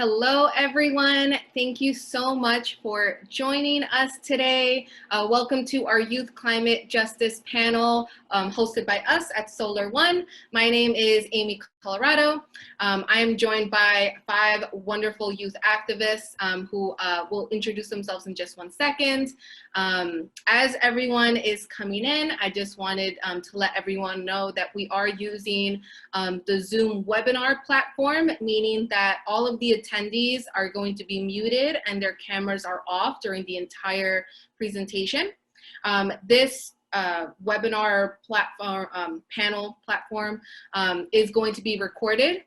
Hello, everyone. Thank you so much for joining us today. Welcome to our Youth Climate Justice panel hosted by us at SolarOne. My name is Amy Colorado. I am joined by 5 wonderful youth activists who will introduce themselves in just 1 second. As everyone is coming in, I just wanted to let everyone know that we are using the Zoom webinar platform, meaning that all of the attendees are going to be muted and their cameras are off during the entire presentation. This webinar platform, panel platform is going to be recorded.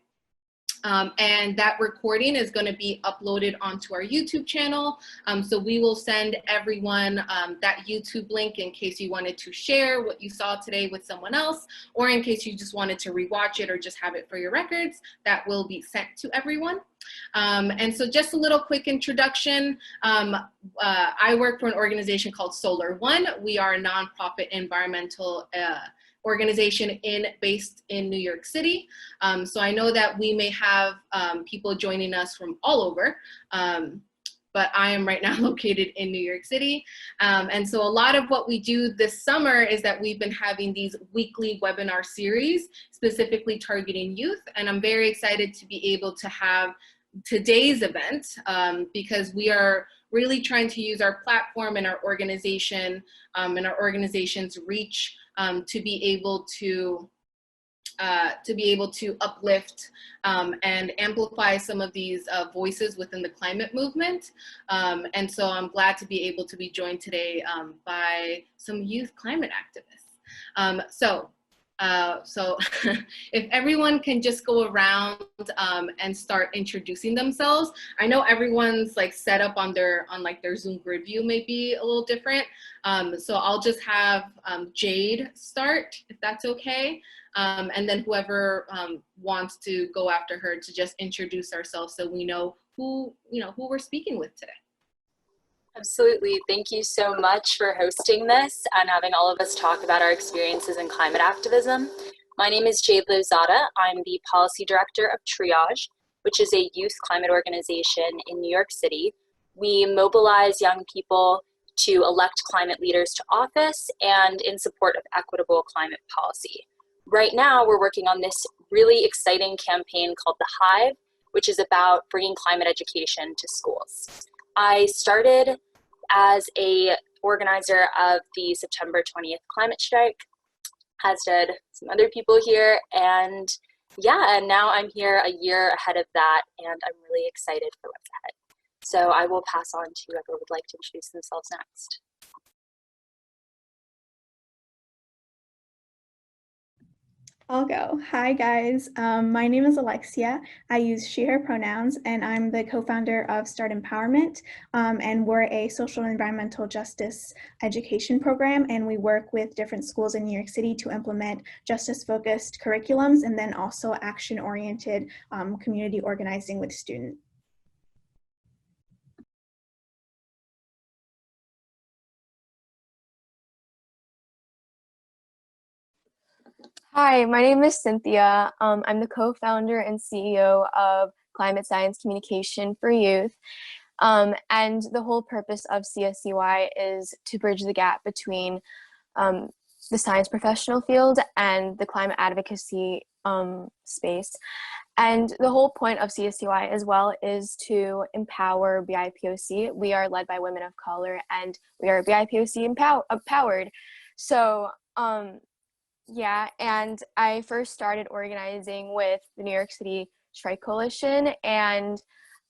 And that recording is going to be uploaded onto our YouTube channel. So we will send everyone that YouTube link in case you wanted to share what you saw today with someone else, or in case you just wanted to rewatch it or just have it for your records, that will be sent to everyone. And so just a little quick introduction. I work for an organization called SolarOne. We are a nonprofit environmental organization based in New York City. So I know that we may have people joining us from all over, but I am right now located in New York City. And so a lot of what we do this summer is that we've been having these weekly webinar series specifically targeting youth. And I'm very excited to be able to have today's event because we are really trying to use our platform and our organization and our organization's reach to be able to uplift and amplify some of these voices within the climate movement. And so I'm glad to be able to be joined today by some youth climate activists. So if everyone can just go around and start introducing themselves. I know everyone's like set up on their Zoom grid view may be a little different. So I'll just have Jade start, if that's okay. And then whoever wants to go after her to just introduce ourselves so we know who we're speaking with today. Absolutely. Thank you so much for hosting this and having all of us talk about our experiences in climate activism. My name is Jade Lozada. I'm the Policy Director of Triage, which is a youth climate organization in New York City. We mobilize young people to elect climate leaders to office and in support of equitable climate policy. Right now, we're working on this really exciting campaign called The Hive, which is about bringing climate education to schools. I started as a organizer of the September 20th climate strike, as did some other people here. And yeah, and now I'm here a year ahead of that, and I'm really excited for what's ahead. So I will pass on to whoever would like to introduce themselves next. I'll go. Hi guys, my name is Alexia. I use she, her pronouns, and I'm the co-founder of Start Empowerment, and we're a social and environmental justice education program, and we work with different schools in New York City to implement justice-focused curriculums and then also action-oriented community organizing with students. Hi, my name is Cynthia. I'm the co-founder and CEO of Climate Science Communication for Youth. And the whole purpose of CSCY is to bridge the gap between the science professional field and the climate advocacy space. And the whole point of CSCY as well is to empower BIPOC. We are led by women of color and we are BIPOC empowered. So, yeah, and I first started organizing with the New York City Strike Coalition, and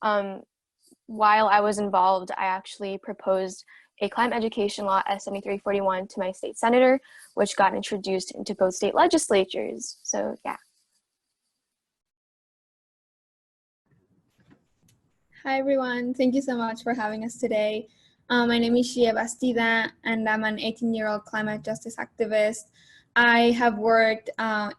while I was involved, I actually proposed a climate education law, S7341, to my state senator, which got introduced into both state legislatures. So, yeah. Hi, everyone. Thank you so much for having us today. My name is Shia Bastida, and I'm an 18-year-old climate justice activist. I have worked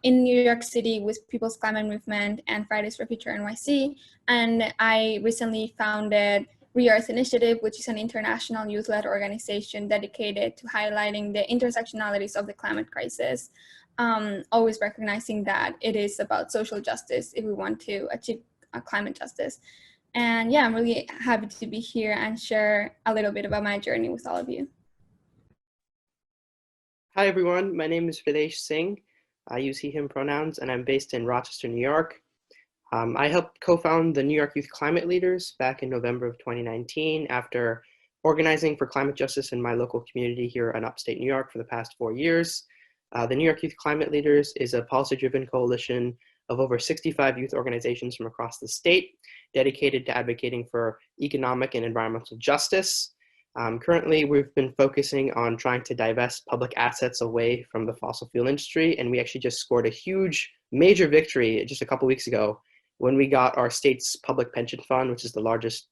in New York City with People's Climate Movement and Fridays for Future NYC, and I recently founded Re-Earth Initiative, which is an international youth-led organization dedicated to highlighting the intersectionalities of the climate crisis, always recognizing that it is about social justice if we want to achieve climate justice. And yeah, I'm really happy to be here and share a little bit about my journey with all of you. Hi everyone, my name is Videsh Singh. I use he, him pronouns, and I'm based in Rochester, New York. I helped co-found the New York Youth Climate Leaders back in November of 2019 after organizing for climate justice in my local community here in upstate New York for the past 4 years. The New York Youth Climate Leaders is a policy-driven coalition of over 65 youth organizations from across the state dedicated to advocating for economic and environmental justice. Currently, we've been focusing on trying to divest public assets away from the fossil fuel industry, and we actually just scored a huge, major victory just a couple weeks ago when we got our state's public pension fund, which is the largest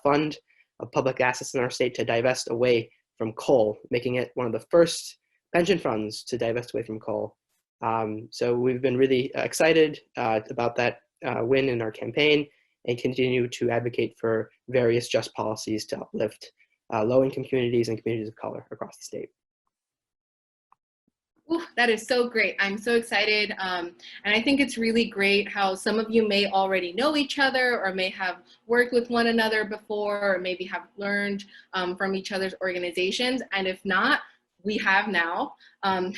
fund of public assets in our state, to divest away from coal, making it one of the first pension funds to divest away from coal. So we've been really excited about that win in our campaign and continue to advocate for various just policies to uplift low-income communities and communities of color across the state. Ooh, that is so great. I'm so excited. And I think it's really great how some of you may already know each other or may have worked with one another before or maybe have learned from each other's organizations. And if not, we have now. And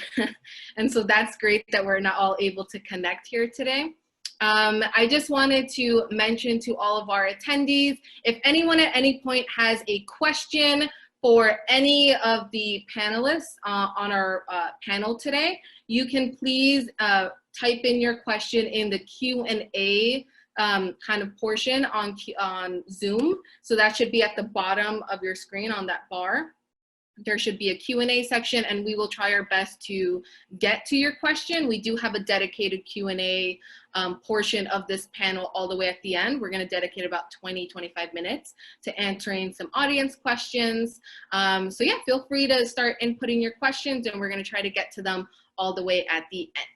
so that's great that we're not all able to connect here today. I just wanted to mention to all of our attendees, if anyone at any point has a question for any of the panelists on our panel today, you can please type in your question in the Q&A kind of portion on Zoom. So that should be at the bottom of your screen on that bar. There should be a Q&A section, and we will try our best to get to your question. We do have a dedicated Q&A portion of this panel all the way at the end. We're going to dedicate about 20-25 minutes to answering some audience questions. So yeah, feel free to start inputting your questions, and we're going to try to get to them all the way at the end.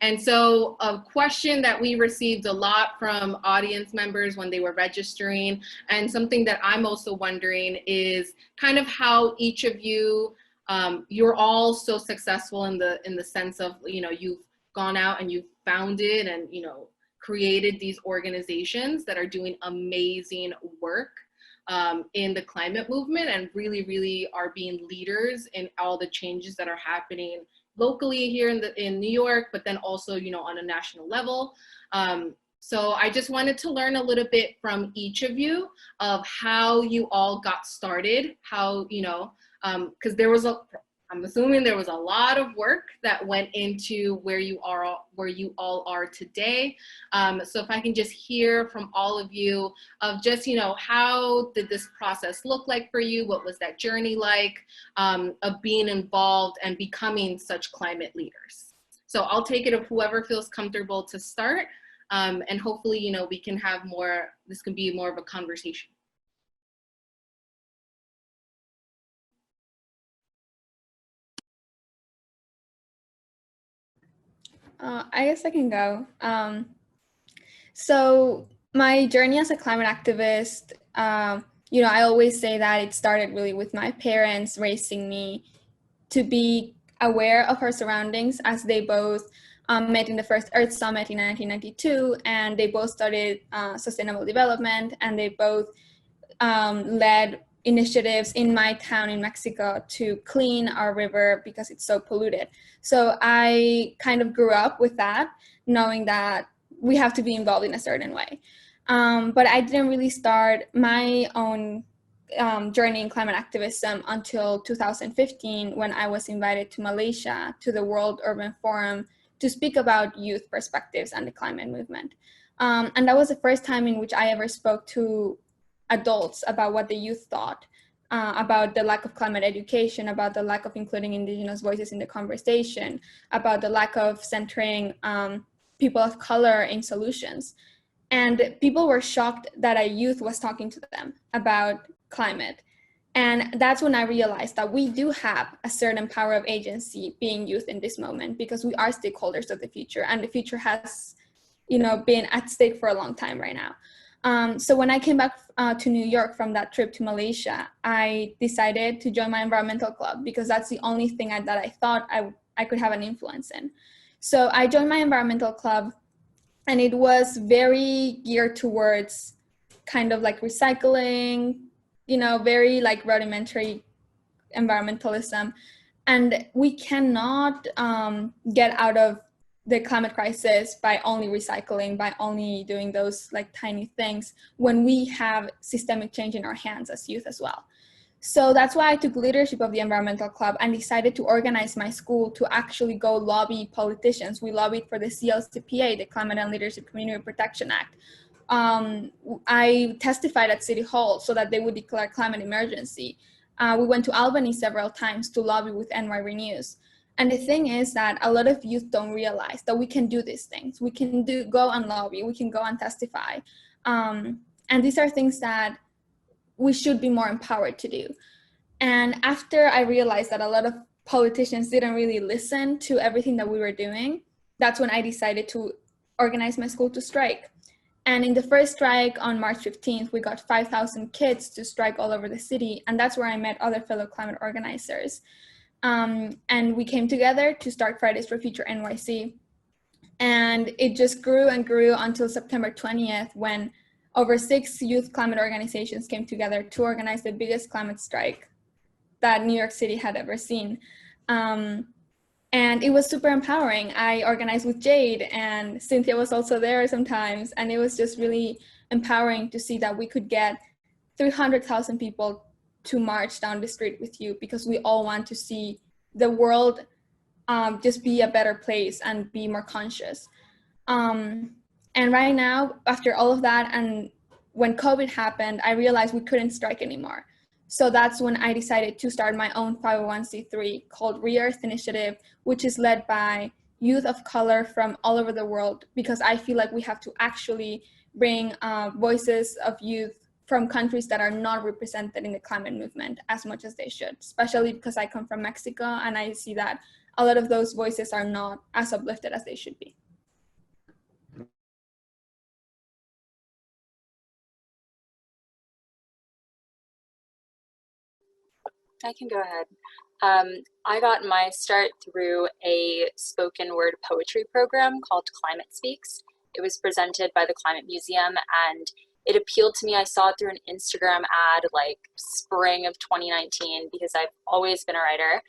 And so a question that we received a lot from audience members when they were registering, and something that I'm also wondering is kind of how each of you, you're all so successful in the sense of, you know, you've gone out and you've founded and, you know, created these organizations that are doing amazing work in the climate movement and really are being leaders in all the changes that are happening locally here in New York, but then also, you know, on a national level. So I just wanted to learn a little bit from each of you of how you all got started, how, you know, because I'm assuming there was a lot of work that went into where you all are today. So if I can just hear from all of you of just, you know, how did this process look like for you? What was that journey like of being involved and becoming such climate leaders? So I'll take it of whoever feels comfortable to start. And hopefully, you know, we can have more, this can be more of a conversation. I guess I can go. So my journey as a climate activist, you know, I always say that it started really with my parents raising me to be aware of our surroundings, as they both met in the first Earth Summit in 1992, and they both studied sustainable development, and they both led initiatives in my town in Mexico to clean our river because it's so polluted. So I kind of grew up with that, knowing that we have to be involved in a certain way. But I didn't really start my own journey in climate activism until 2015, when I was invited to Malaysia to the World Urban Forum to speak about youth perspectives and the climate movement. And that was the first time in which I ever spoke to adults about what the youth thought, about the lack of climate education, about the lack of including Indigenous voices in the conversation, about the lack of centering people of color in solutions. And people were shocked that a youth was talking to them about climate. And that's when I realized that we do have a certain power of agency being youth in this moment, because we are stakeholders of the future, and the future has, you know, been at stake for a long time right now. So when I came back to New York from that trip to Malaysia, I decided to join my environmental club, because that's the only thing that I thought I could have an influence in. So I joined my environmental club And it was very geared towards kind of like recycling, you know, very like rudimentary environmentalism. And we cannot get out of the climate crisis by only recycling, by only doing those like tiny things, when we have systemic change in our hands as youth as well. So that's why I took leadership of the environmental club and decided to organize my school to actually go lobby politicians. We lobbied for the CLCPA, the Climate and Leadership Community Protection Act. I testified at City Hall so that they would declare climate emergency. We went to Albany several times to lobby with NY Renews. And the thing is that a lot of youth don't realize that we can do these things. We can go and lobby, we can go and testify. And these are things that we should be more empowered to do. And after I realized that a lot of politicians didn't really listen to everything that we were doing, that's when I decided to organize my school to strike. And in the first strike on March 15th, we got 5,000 kids to strike all over the city. And that's where I met other fellow climate organizers. And we came together to start Fridays for Future NYC. And it just grew and grew until September 20th, when over 6 youth climate organizations came together to organize the biggest climate strike that New York City had ever seen. And it was super empowering. I organized with Jade, and Cynthia was also there sometimes. And it was just really empowering to see that we could get 300,000 people to march down the street with you, because we all want to see the world just be a better place and be more conscious. And right now, after all of that, and when COVID happened, I realized we couldn't strike anymore. So that's when I decided to start my own 501c3 called Re-Earth Initiative, which is led by youth of color from all over the world, because I feel like we have to actually bring voices of youth from countries that are not represented in the climate movement as much as they should, especially because I come from Mexico and I see that a lot of those voices are not as uplifted as they should be. I can go ahead. I got my start through a spoken word poetry program called Climate Speaks. It was presented by the Climate Museum, and it appealed to me. I saw it through an Instagram ad like spring of 2019, because I've always been a writer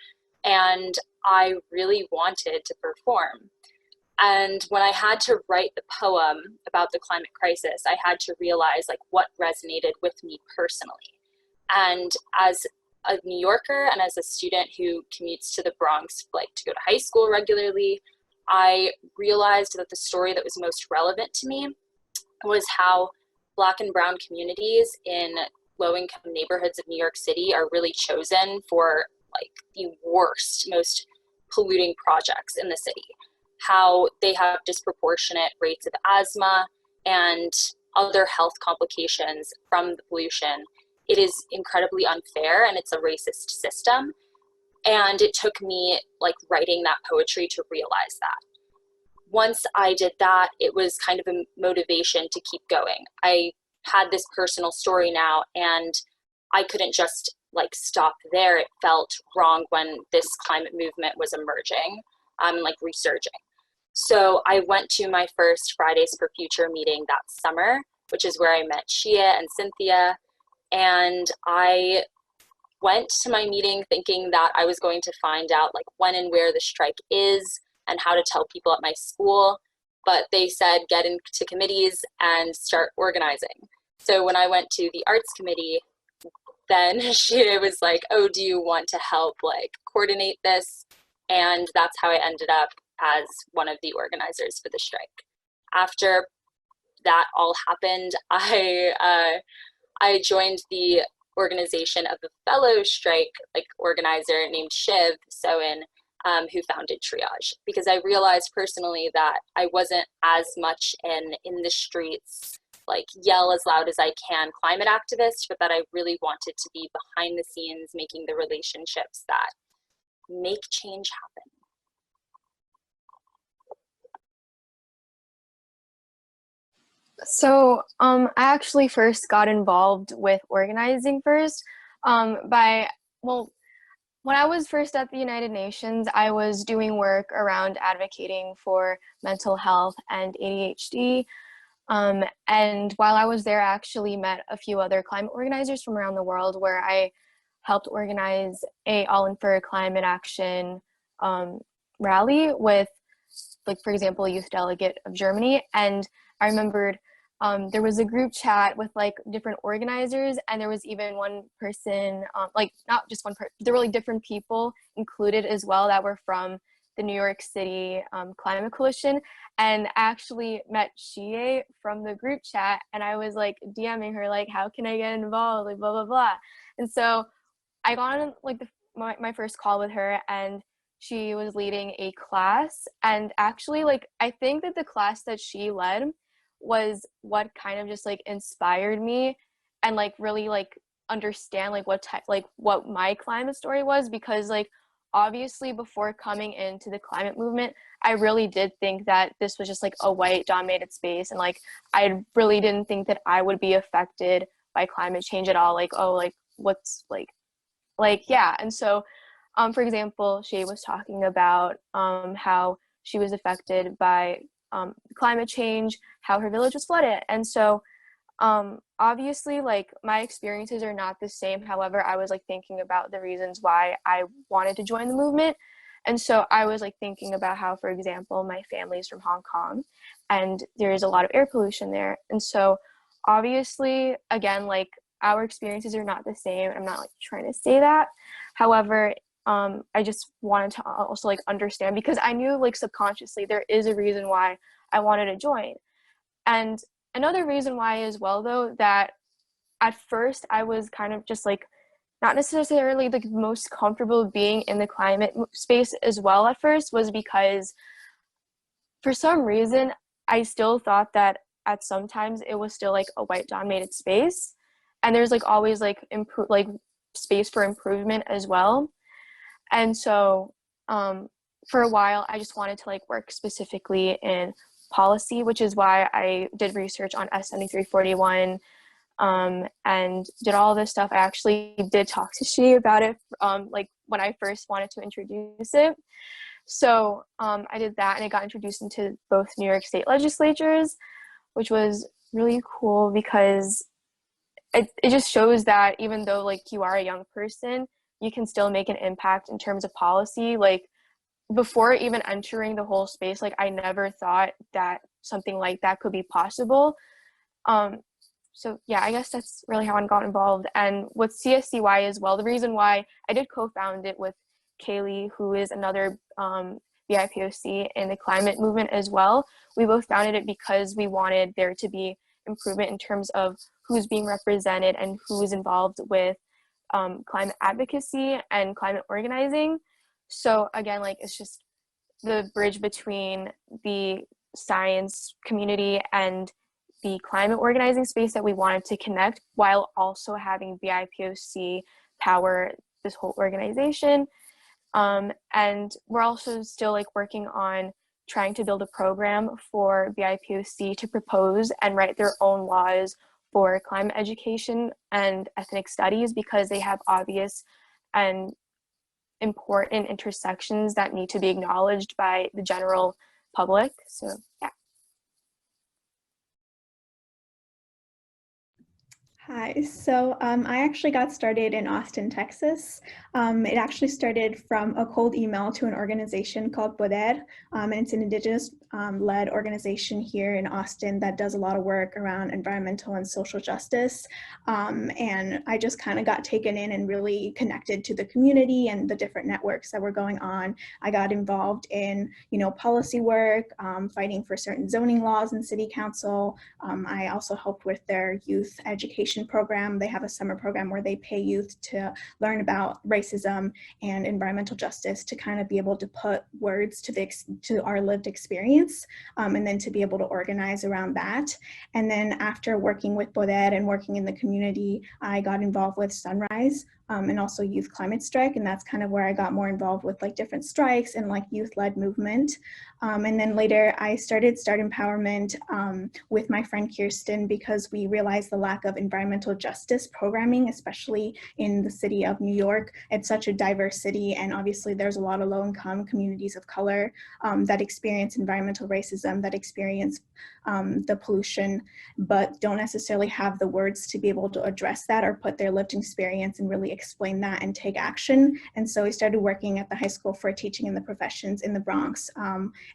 and I really wanted to perform. And when I had to write the poem about the climate crisis, I had to realize like what resonated with me personally. And as a New Yorker and as a student who commutes to the Bronx like to go to high school regularly, I realized that the story that was most relevant to me was how Black and brown communities in low-income neighborhoods of New York City are really chosen for like the worst, most polluting projects in the city. How they have disproportionate rates of asthma and other health complications from the pollution. It is incredibly unfair, and it's a racist system. And it took me like writing that poetry to realize that. Once I did that, it was kind of a motivation to keep going. I had this personal story now, and I couldn't just like stop there. It felt wrong when this climate movement was emerging, like resurging. So I went to my first Fridays for Future meeting that summer, which is where I met Shia and Cynthia. And I went to my meeting thinking that I was going to find out like when and where the strike is and how to tell people at my school. But they said, get into committees and start organizing. So when I went to the arts committee, then she was like, oh, do you want to help like coordinate this? And that's how I ended up as one of the organizers for the strike. After that all happened, I joined the organization of a fellow strike like organizer named Shiv Soen, who founded Triage, because I realized personally that I wasn't as much in the streets, like yell as loud as I can climate activist, but that I really wanted to be behind the scenes, making the relationships that make change happen. So I actually first got involved with organizing first by, well, when I was first at the United Nations, I was doing work around advocating for mental health and ADHD. And while I was there, I actually met a few other climate organizers from around the world, where I helped organize a All in for Climate Action rally with, like, for example, a youth delegate of Germany. And I remembered there was a group chat with like different organizers, and there was even one person, like not just one person, there were like different people included as well that were from the New York City Climate Coalition. And I actually met Shie from the group chat, and I was like DMing her like, how can I get involved, like blah blah blah. And so I got on like my first call with her, and she was leading a class. And actually, like, I think that the class that she led was what kind of just like inspired me and like really like understand like what my climate story was, because like obviously before coming into the climate movement, I really did think that this was just like a white dominated space, and like I really didn't think that I would be affected by climate change at all. Like, oh, like what's yeah. And so for example, she was talking about how she was affected by climate change, how her village was flooded. And so obviously like my experiences are not the same. However, I was like thinking about the reasons why I wanted to join the movement. And so I was like thinking about how, for example, my family is from Hong Kong, and there is a lot of air pollution there. And so obviously, again, like our experiences are not the same. I'm not like trying to say that. However, I just wanted to also like understand, because I knew like subconsciously there is a reason why I wanted to join. And another reason why as well, though, that at first I was kind of just like not necessarily the most comfortable being in the climate space as well at first, was because for some reason I still thought that at sometimes it was still like a white dominated space, and there's like always like space for improvement as well. And so for a while, I just wanted to like work specifically in policy, which is why I did research on S7341 and did all this stuff. I actually did talk to She about it like when I first wanted to introduce it. So I did that, and it got introduced into both New York State legislatures, which was really cool, because it just shows that even though like you are a young person, you can still make an impact in terms of policy. Like before even entering the whole space, like I never thought that something like that could be possible. So yeah, I guess that's really how I got involved. And with CSCY as well, the reason why I did co-found it with Kaylee, who is another BIPOC in the climate movement as well, we both founded it because we wanted there to be improvement in terms of who's being represented and who's involved with climate advocacy and climate organizing. So again, like it's just the bridge between the science community and the climate organizing space that we wanted to connect, while also having BIPOC power this whole organization. And we're also still like working on trying to build a program for BIPOC to propose and write their own laws for climate education and ethnic studies, because they have obvious and important intersections that need to be acknowledged by the general public. So yeah. Hi, so I actually got started in Austin, Texas. It actually started from a cold email to an organization called Poder, and it's an Indigenous led organization here in Austin that does a lot of work around environmental and social justice. And I just kind of got taken in and really connected to the community and the different networks that were going on. I got involved in, policy work, fighting for certain zoning laws in city council. I also helped with their youth education program. They have a summer program where they pay youth to learn about racism and environmental justice, to kind of be able to put words to our lived experience, and then to be able to organize around that. And then after working with Poder and working in the community, I got involved with Sunrise, and also Youth Climate Strike. And that's kind of where I got more involved with like different strikes and like youth-led movement. And then later I started Start Empowerment with my friend Kirsten because we realized the lack of environmental justice programming, especially in the city of New York. It's such a diverse city, and obviously there's a lot of low-income communities of color that experience environmental racism, that experience the pollution, but don't necessarily have the words to be able to address that or put their lived experience and really explain that and take action. And so we started working at the High School for Teaching in the Professions in the Bronx,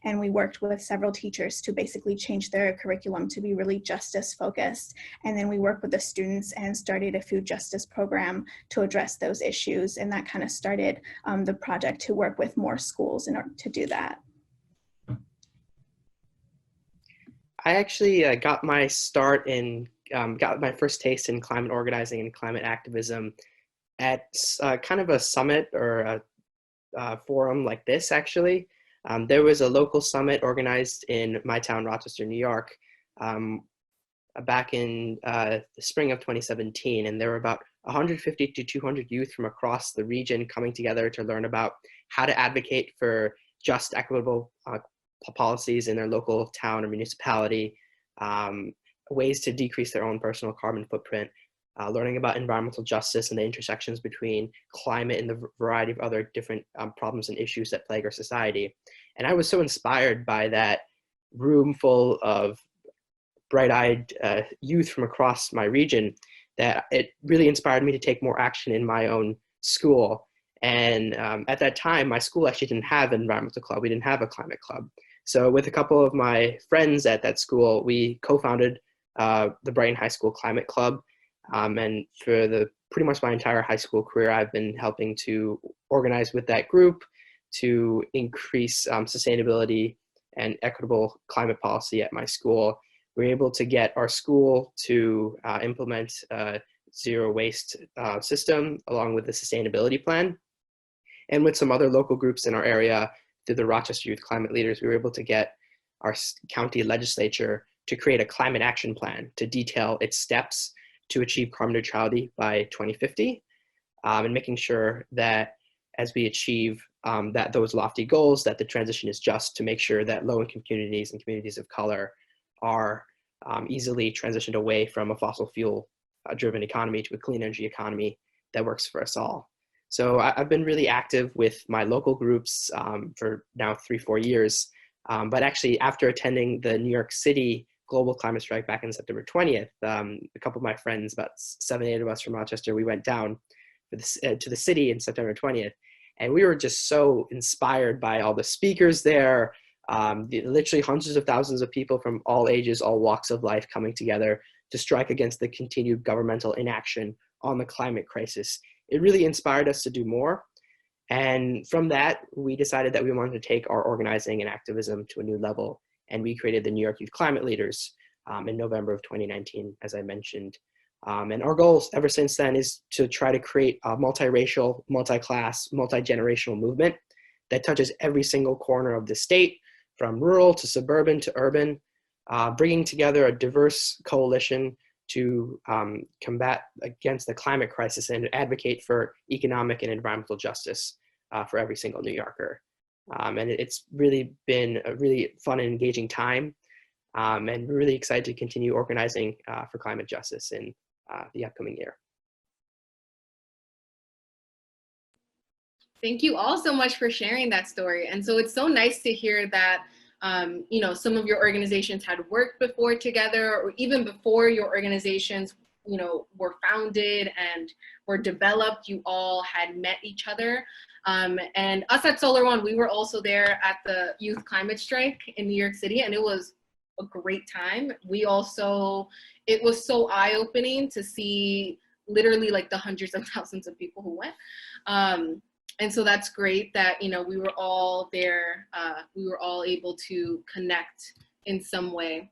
and we worked with several teachers to basically change their curriculum to be really justice focused. And then we worked with the students and started a food justice program to address those issues. And that kind of started the project to work with more schools in order to do that. I actually got my start in, got my first taste in climate organizing and climate activism at kind of a summit or a forum like this, actually. There was a local summit organized in my town, Rochester, New York, back in the spring of 2017, and there were about 150 to 200 youth from across the region coming together to learn about how to advocate for just, equitable policies in their local town or municipality, ways to decrease their own personal carbon footprint, learning about environmental justice and the intersections between climate and the variety of other different problems and issues that plague our society. And I was so inspired by that room full of bright-eyed youth from across my region that it really inspired me to take more action in my own school. And at that time, my school actually didn't have an environmental club. We didn't have a climate club. So with a couple of my friends at that school, we co-founded the Brighton High School Climate Club. And for pretty much my entire high school career, I've been helping to organize with that group to increase sustainability and equitable climate policy at my school. We were able to get our school to implement a zero waste system along with the sustainability plan. And with some other local groups in our area, through the Rochester Youth Climate Leaders, we were able to get our county legislature to create a climate action plan to detail its steps to achieve carbon neutrality by 2050, and making sure that as we achieve those lofty goals, that the transition is just, to make sure that low-income communities and communities of color are easily transitioned away from a fossil fuel driven economy to a clean energy economy that works for us all. So I've been really active with my local groups for now 3-4 years. But actually, after attending the New York City Global Climate Strike back on September 20th, a couple of my friends, about 7-8 of us from Rochester, we went down to the city in September 20th. And we were just so inspired by all the speakers there, literally hundreds of thousands of people from all ages, all walks of life coming together to strike against the continued governmental inaction on the climate crisis. It really inspired us to do more. And from that, we decided that we wanted to take our organizing and activism to a new level. And we created the New York Youth Climate Leaders in November of 2019, as I mentioned. And our goal ever since then is to try to create a multiracial, multi-class, multi-generational movement that touches every single corner of the state, from rural to suburban to urban, bringing together a diverse coalition to combat against the climate crisis and advocate for economic and environmental justice for every single New Yorker. And it's really been a really fun and engaging time, and we're really excited to continue organizing for climate justice in the upcoming year. Thank you all so much for sharing that story. And so it's so nice to hear that you know, some of your organizations had worked before together, or even before your organizations, you know, were founded and were developed, you all had met each other. And us at SolarOne, we were also there at the Youth Climate Strike in New York City, and it was a great time. We also, it was so eye-opening to see literally like the hundreds of thousands of people who went. And so that's great that, you know, we were all there, we were all able to connect in some way.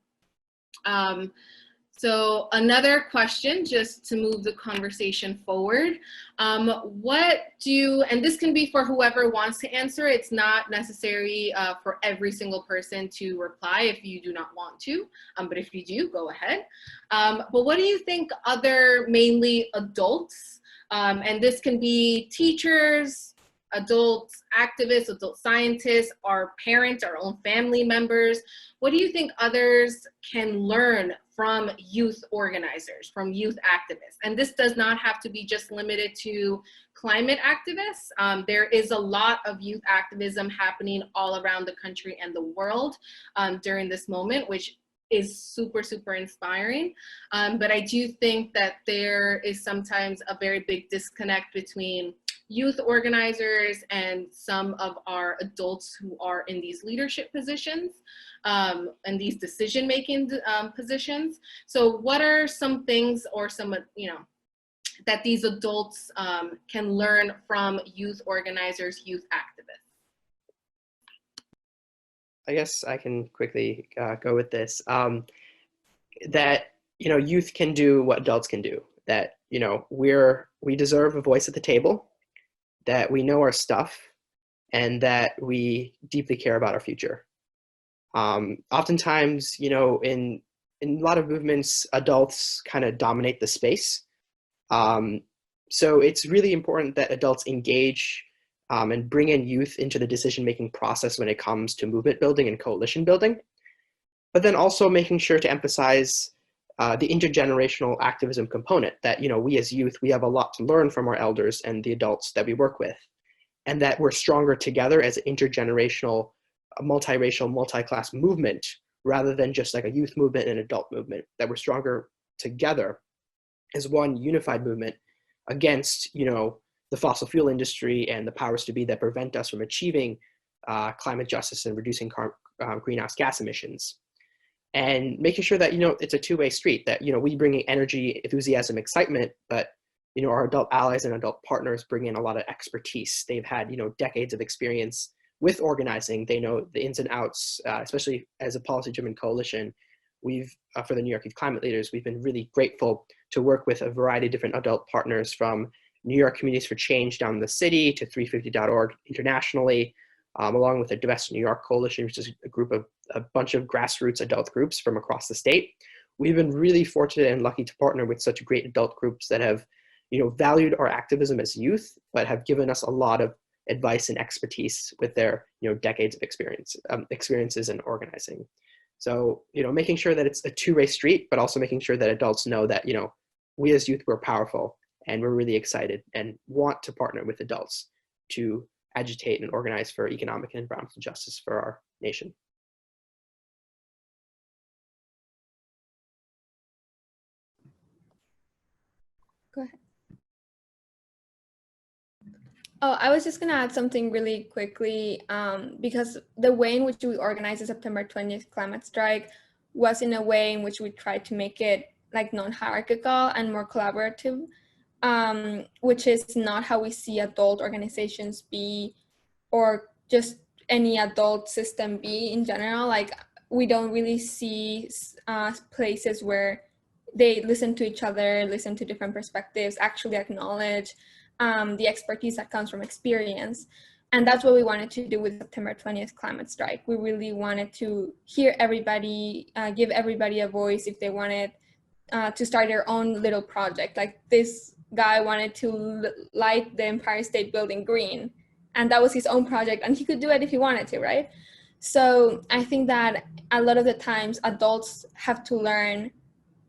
So another question, just to move the conversation forward, what do, and this can be for whoever wants to answer, it's not necessary for every single person to reply if you do not want to, but if you do, go ahead. But what do you think other mainly adults And this can be teachers, adult activists, adult scientists, our parents, our own family members. What do you think others can learn from youth organizers, from youth activists? And this does not have to be just limited to climate activists. There is a lot of youth activism happening all around the country and the world during this moment, which is super, super inspiring. But I do think that there is sometimes a very big disconnect between youth organizers and some of our adults who are in these leadership positions and these decision-making positions. So what are some things or some, that these adults can learn from youth organizers, youth activists? I guess I can quickly go with this. That, youth can do what adults can do. That, we deserve a voice at the table, that we know our stuff, and that we deeply care about our future. Oftentimes, in a lot of movements, adults kind of dominate the space. So it's really important that adults engage and bring in youth into the decision-making process when it comes to movement building and coalition building, but then also making sure to emphasize the intergenerational activism component, that we as youth, we have a lot to learn from our elders and the adults that we work with, and that we're stronger together as an intergenerational, multiracial, multi-class movement, rather than just like a youth movement and adult movement, that we're stronger together as one unified movement against the fossil fuel industry and the powers to be that prevent us from achieving climate justice and reducing greenhouse gas emissions. And making sure that, it's a two-way street, that, we bring in energy, enthusiasm, excitement, but, our adult allies and adult partners bring in a lot of expertise. They've had, decades of experience with organizing. They know the ins and outs, especially as a policy-driven coalition. We've, for the New York Youth Climate Leaders, we've been really grateful to work with a variety of different adult partners, from New York Communities for Change down in the city to 350.org internationally, along with the Divest New York Coalition, which is a bunch of grassroots adult groups from across the state. We've been really fortunate and lucky to partner with such great adult groups that have, valued our activism as youth, but have given us a lot of advice and expertise with their, decades of experiences in organizing. So, making sure that it's a two-way street, but also making sure that adults know that, we as youth, we're powerful, and we're really excited and want to partner with adults to agitate and organize for economic and environmental justice for our nation. Go ahead. Oh, I was just going to add something really quickly, because the way in which we organized the September 20th climate strike was in a way in which we tried to make it like non-hierarchical and more collaborative, which is not how we see adult organizations be, or just any adult system be in general. Like, we don't really see places where they listen to each other, listen to different perspectives, actually acknowledge the expertise that comes from experience. And that's what we wanted to do with September 20th climate strike. We really wanted to hear everybody, give everybody a voice if they wanted to start their own little project. Like, this guy wanted to light the Empire State Building green, and that was his own project, and he could do it if he wanted to, right? So I think that a lot of the times adults have to learn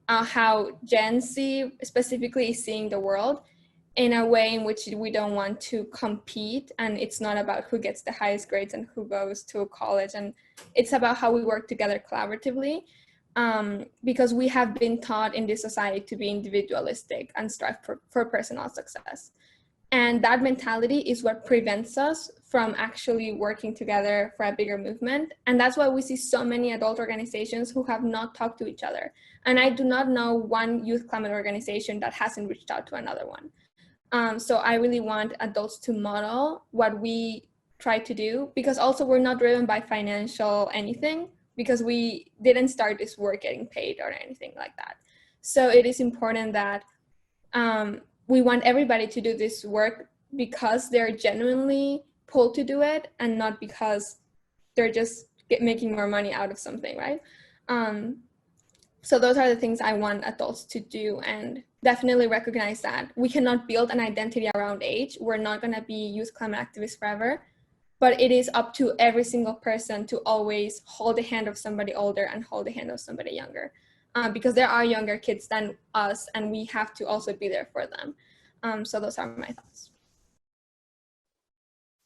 how Gen Z specifically is seeing the world, in a way in which we don't want to compete, and it's not about who gets the highest grades and who goes to college, and it's about how we work together collaboratively, because we have been taught in this society to be individualistic and strive for personal success. And that mentality is what prevents us from actually working together for a bigger movement. And that's why we see so many adult organizations who have not talked to each other. And I do not know one youth climate organization that hasn't reached out to another one. So I really want adults to model what we try to do, because also we're not driven by financial anything, because we didn't start this work getting paid or anything like that. So it is important that we want everybody to do this work because they're genuinely pulled to do it, and not because they're just making more money out of something, right? So those are the things I want adults to do, and definitely recognize that we cannot build an identity around age. We're not going to be youth climate activists forever, but it is up to every single person to always hold the hand of somebody older and hold the hand of somebody younger, because there are younger kids than us, and we have to also be there for them. So those are my thoughts.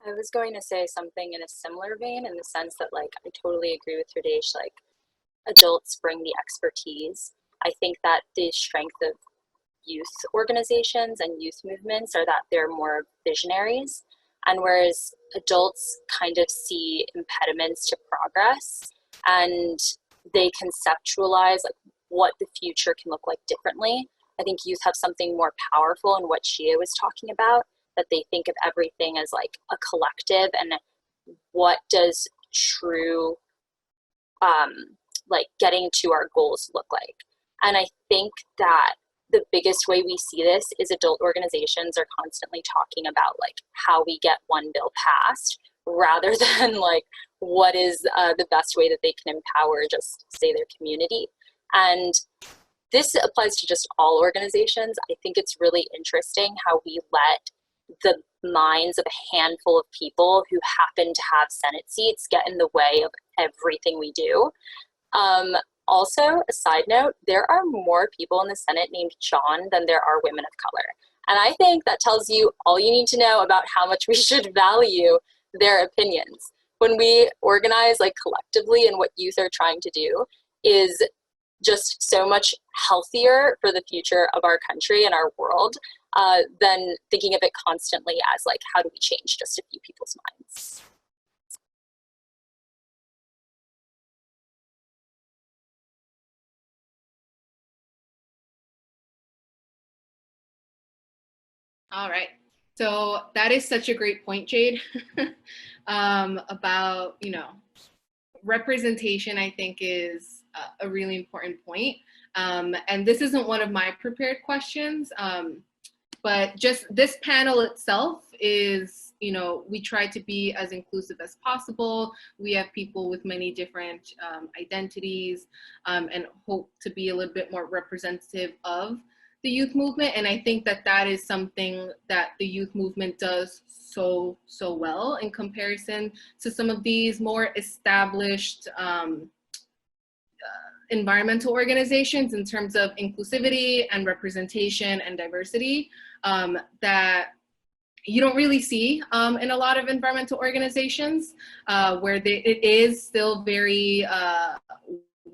I was going to say something in a similar vein, in the sense that, like, I totally agree with Radesh, like, adults bring the expertise. I think that the strength of youth organizations and youth movements are that they're more visionaries, and whereas adults kind of see impediments to progress and they conceptualize like what the future can look like differently, I think youth have something more powerful in what Shia was talking about, that they think of everything as like a collective, and what does true like getting to our goals look like. And I think that the biggest way we see this is adult organizations are constantly talking about like how we get one bill passed, rather than like what is the best way that they can empower just say their community. And this applies to just all organizations. I think it's really interesting how we let the minds of a handful of people who happen to have Senate seats get in the way of everything we do. Also, a side note, there are more people in the Senate named John than there are women of color. And I think that tells you all you need to know about how much we should value their opinions. When we organize like collectively, and what youth are trying to do is just so much healthier for the future of our country and our world, than thinking of it constantly as like, how do we change just a few people's minds? All right. So that is such a great point, Jade, about, you know, representation, I think is a really important point. And this isn't one of my prepared questions, but just this panel itself is, you know, we try to be as inclusive as possible. We have people with many different identities, and hope to be a little bit more representative of the youth movement. And I think that that is something that the youth movement does so well in comparison to some of these more established environmental organizations in terms of inclusivity and representation and diversity, that you don't really see in a lot of environmental organizations, where it is still very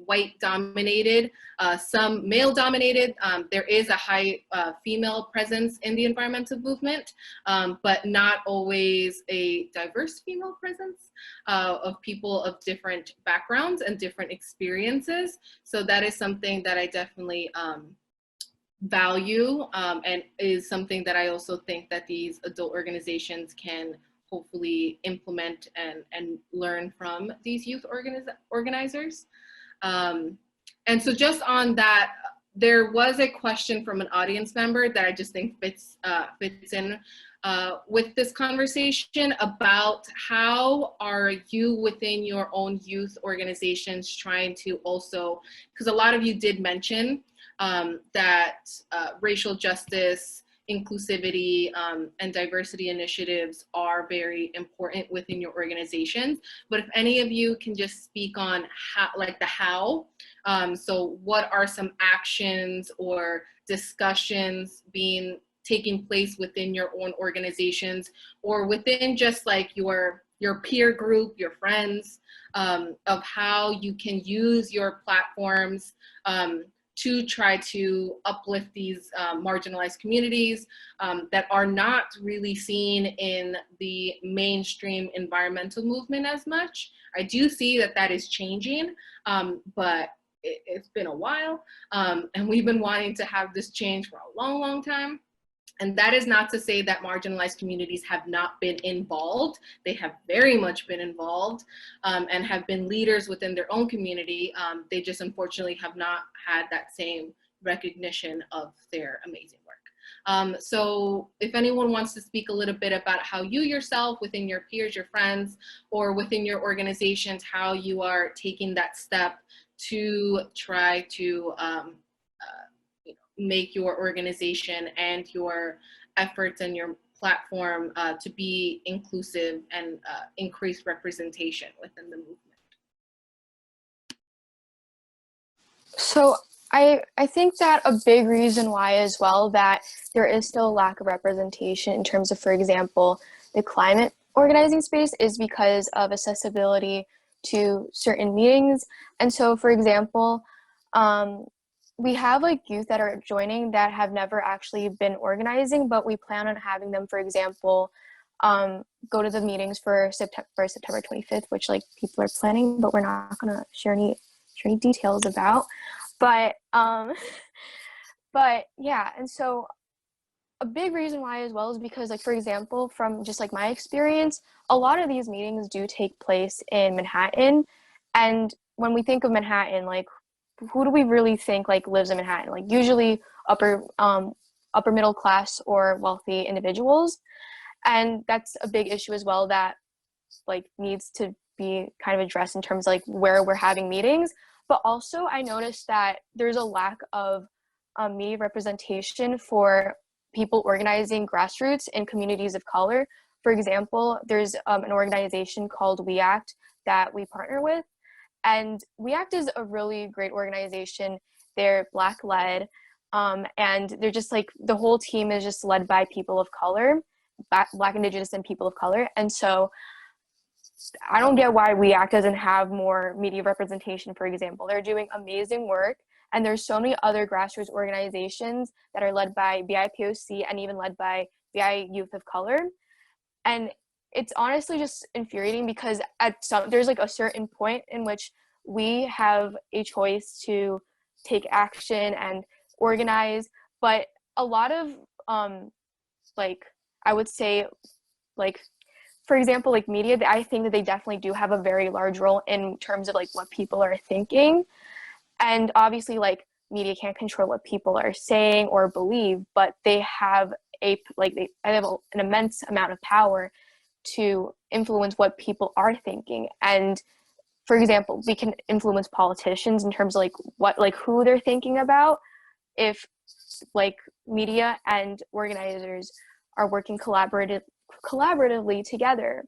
white dominated, some male dominated. There is a high female presence in the environmental movement, but not always a diverse female presence of people of different backgrounds and different experiences. So that is something that I definitely value, and is something that I also think that these adult organizations can hopefully implement and learn from these youth organizers. And so just on that, there was a question from an audience member that I just think fits in with this conversation about how are you within your own youth organizations trying to also, because a lot of you did mention that racial justice, inclusivity, and diversity initiatives are very important within your organizations. But if any of you can just speak on how, like the how, so what are some actions or discussions taking place within your own organizations, or within just like your peer group, your friends, of how you can use your platforms to try to uplift these marginalized communities that are not really seen in the mainstream environmental movement as much. I do see that that is changing, but it's been a while, and we've been wanting to have this change for a long time. And that is not to say that marginalized communities have not been involved. They have very much been involved, and have been leaders within their own community. They just unfortunately have not had that same recognition of their amazing work. So if anyone wants to speak a little bit about how you yourself, within your peers, your friends, or within your organizations, how you are taking that step to try to make your organization and your efforts and your platform to be inclusive and increase representation within the movement? So I think that a big reason why as well that there is still a lack of representation in terms of, for example, the climate organizing space is because of accessibility to certain meetings. And so, for example, we have like youth that are joining that have never actually been organizing, but we plan on having them, for example, go to the meetings for September 25th, which like people are planning, but we're not gonna share any details about. But but yeah, and so a big reason why as well is because, like, for example, from just like my experience, a lot of these meetings do take place in Manhattan. And when we think of Manhattan, like, who do we really think like lives in Manhattan? Like usually upper middle class or wealthy individuals. And that's a big issue as well that like needs to be kind of addressed in terms of like where we're having meetings. But also I noticed that there's a lack of media representation for people organizing grassroots in communities of color. For example, there's an organization called We Act that we partner with. And We Act is a really great organization. They're Black led, and they're just like, the whole team is just led by people of color, Black, Indigenous, and people of color. And so I don't get why We Act doesn't have more media representation, for example. They're doing amazing work. And there's so many other grassroots organizations that are led by BIPOC and even led by BI youth of color. And it's honestly just infuriating because there's like a certain point in which we have a choice to take action and organize. But a lot of like, I would say, like, for example, like media, I think that they definitely do have a very large role in terms of like what people are thinking. And obviously, like, media can't control what people are saying or believe, but they have they have an immense amount of power to influence what people are thinking. And for example, we can influence politicians in terms of like who they're thinking about if like media and organizers are working collaboratively together.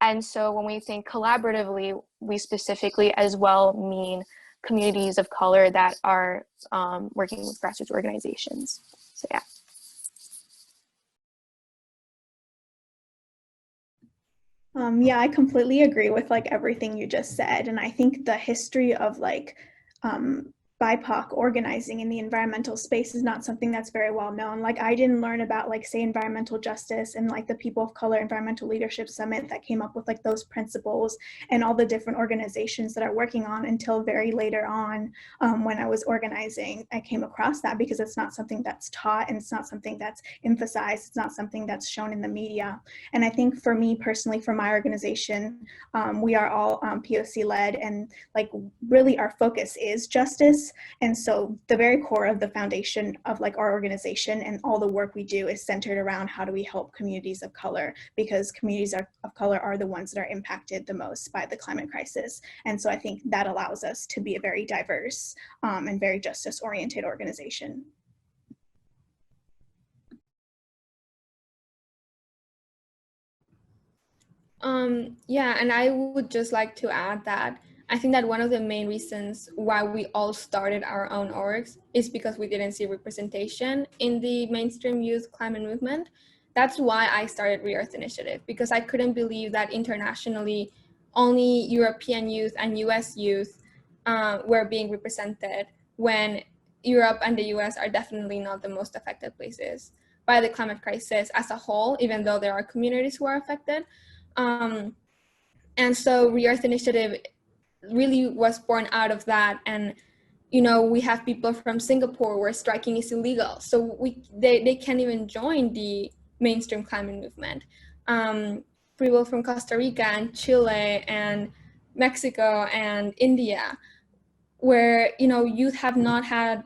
And so when we think collaboratively, we specifically as well mean communities of color that are working with grassroots organizations. So yeah. Yeah, I completely agree with like everything you just said. And I think the history of like BIPOC organizing in the environmental space is not something that's very well known. Like I didn't learn about like, say, environmental justice and like the People of Color Environmental Leadership Summit that came up with like those principles and all the different organizations that are working on until very later on when I was organizing. I came across that because it's not something that's taught and it's not something that's emphasized. It's not something that's shown in the media. And I think for me personally, for my organization, we are all POC led and like really our focus is justice. And so the very core of the foundation of like our organization and all the work we do is centered around how do we help communities of color, because communities of color are the ones that are impacted the most by the climate crisis. And so I think that allows us to be a very diverse and very justice oriented organization. Yeah, and I would just like to add that I think that one of the main reasons why we all started our own orgs is because we didn't see representation in the mainstream youth climate movement. That's why I started Re-Earth Initiative, because I couldn't believe that internationally only European youth and US youth were being represented when Europe and the US are definitely not the most affected places by the climate crisis as a whole, even though there are communities who are affected. And so Re-Earth Initiative really was born out of that. And we have people from Singapore where striking is illegal, so they can't even join the mainstream climate movement. People from Costa Rica and Chile and Mexico and India, where youth have not had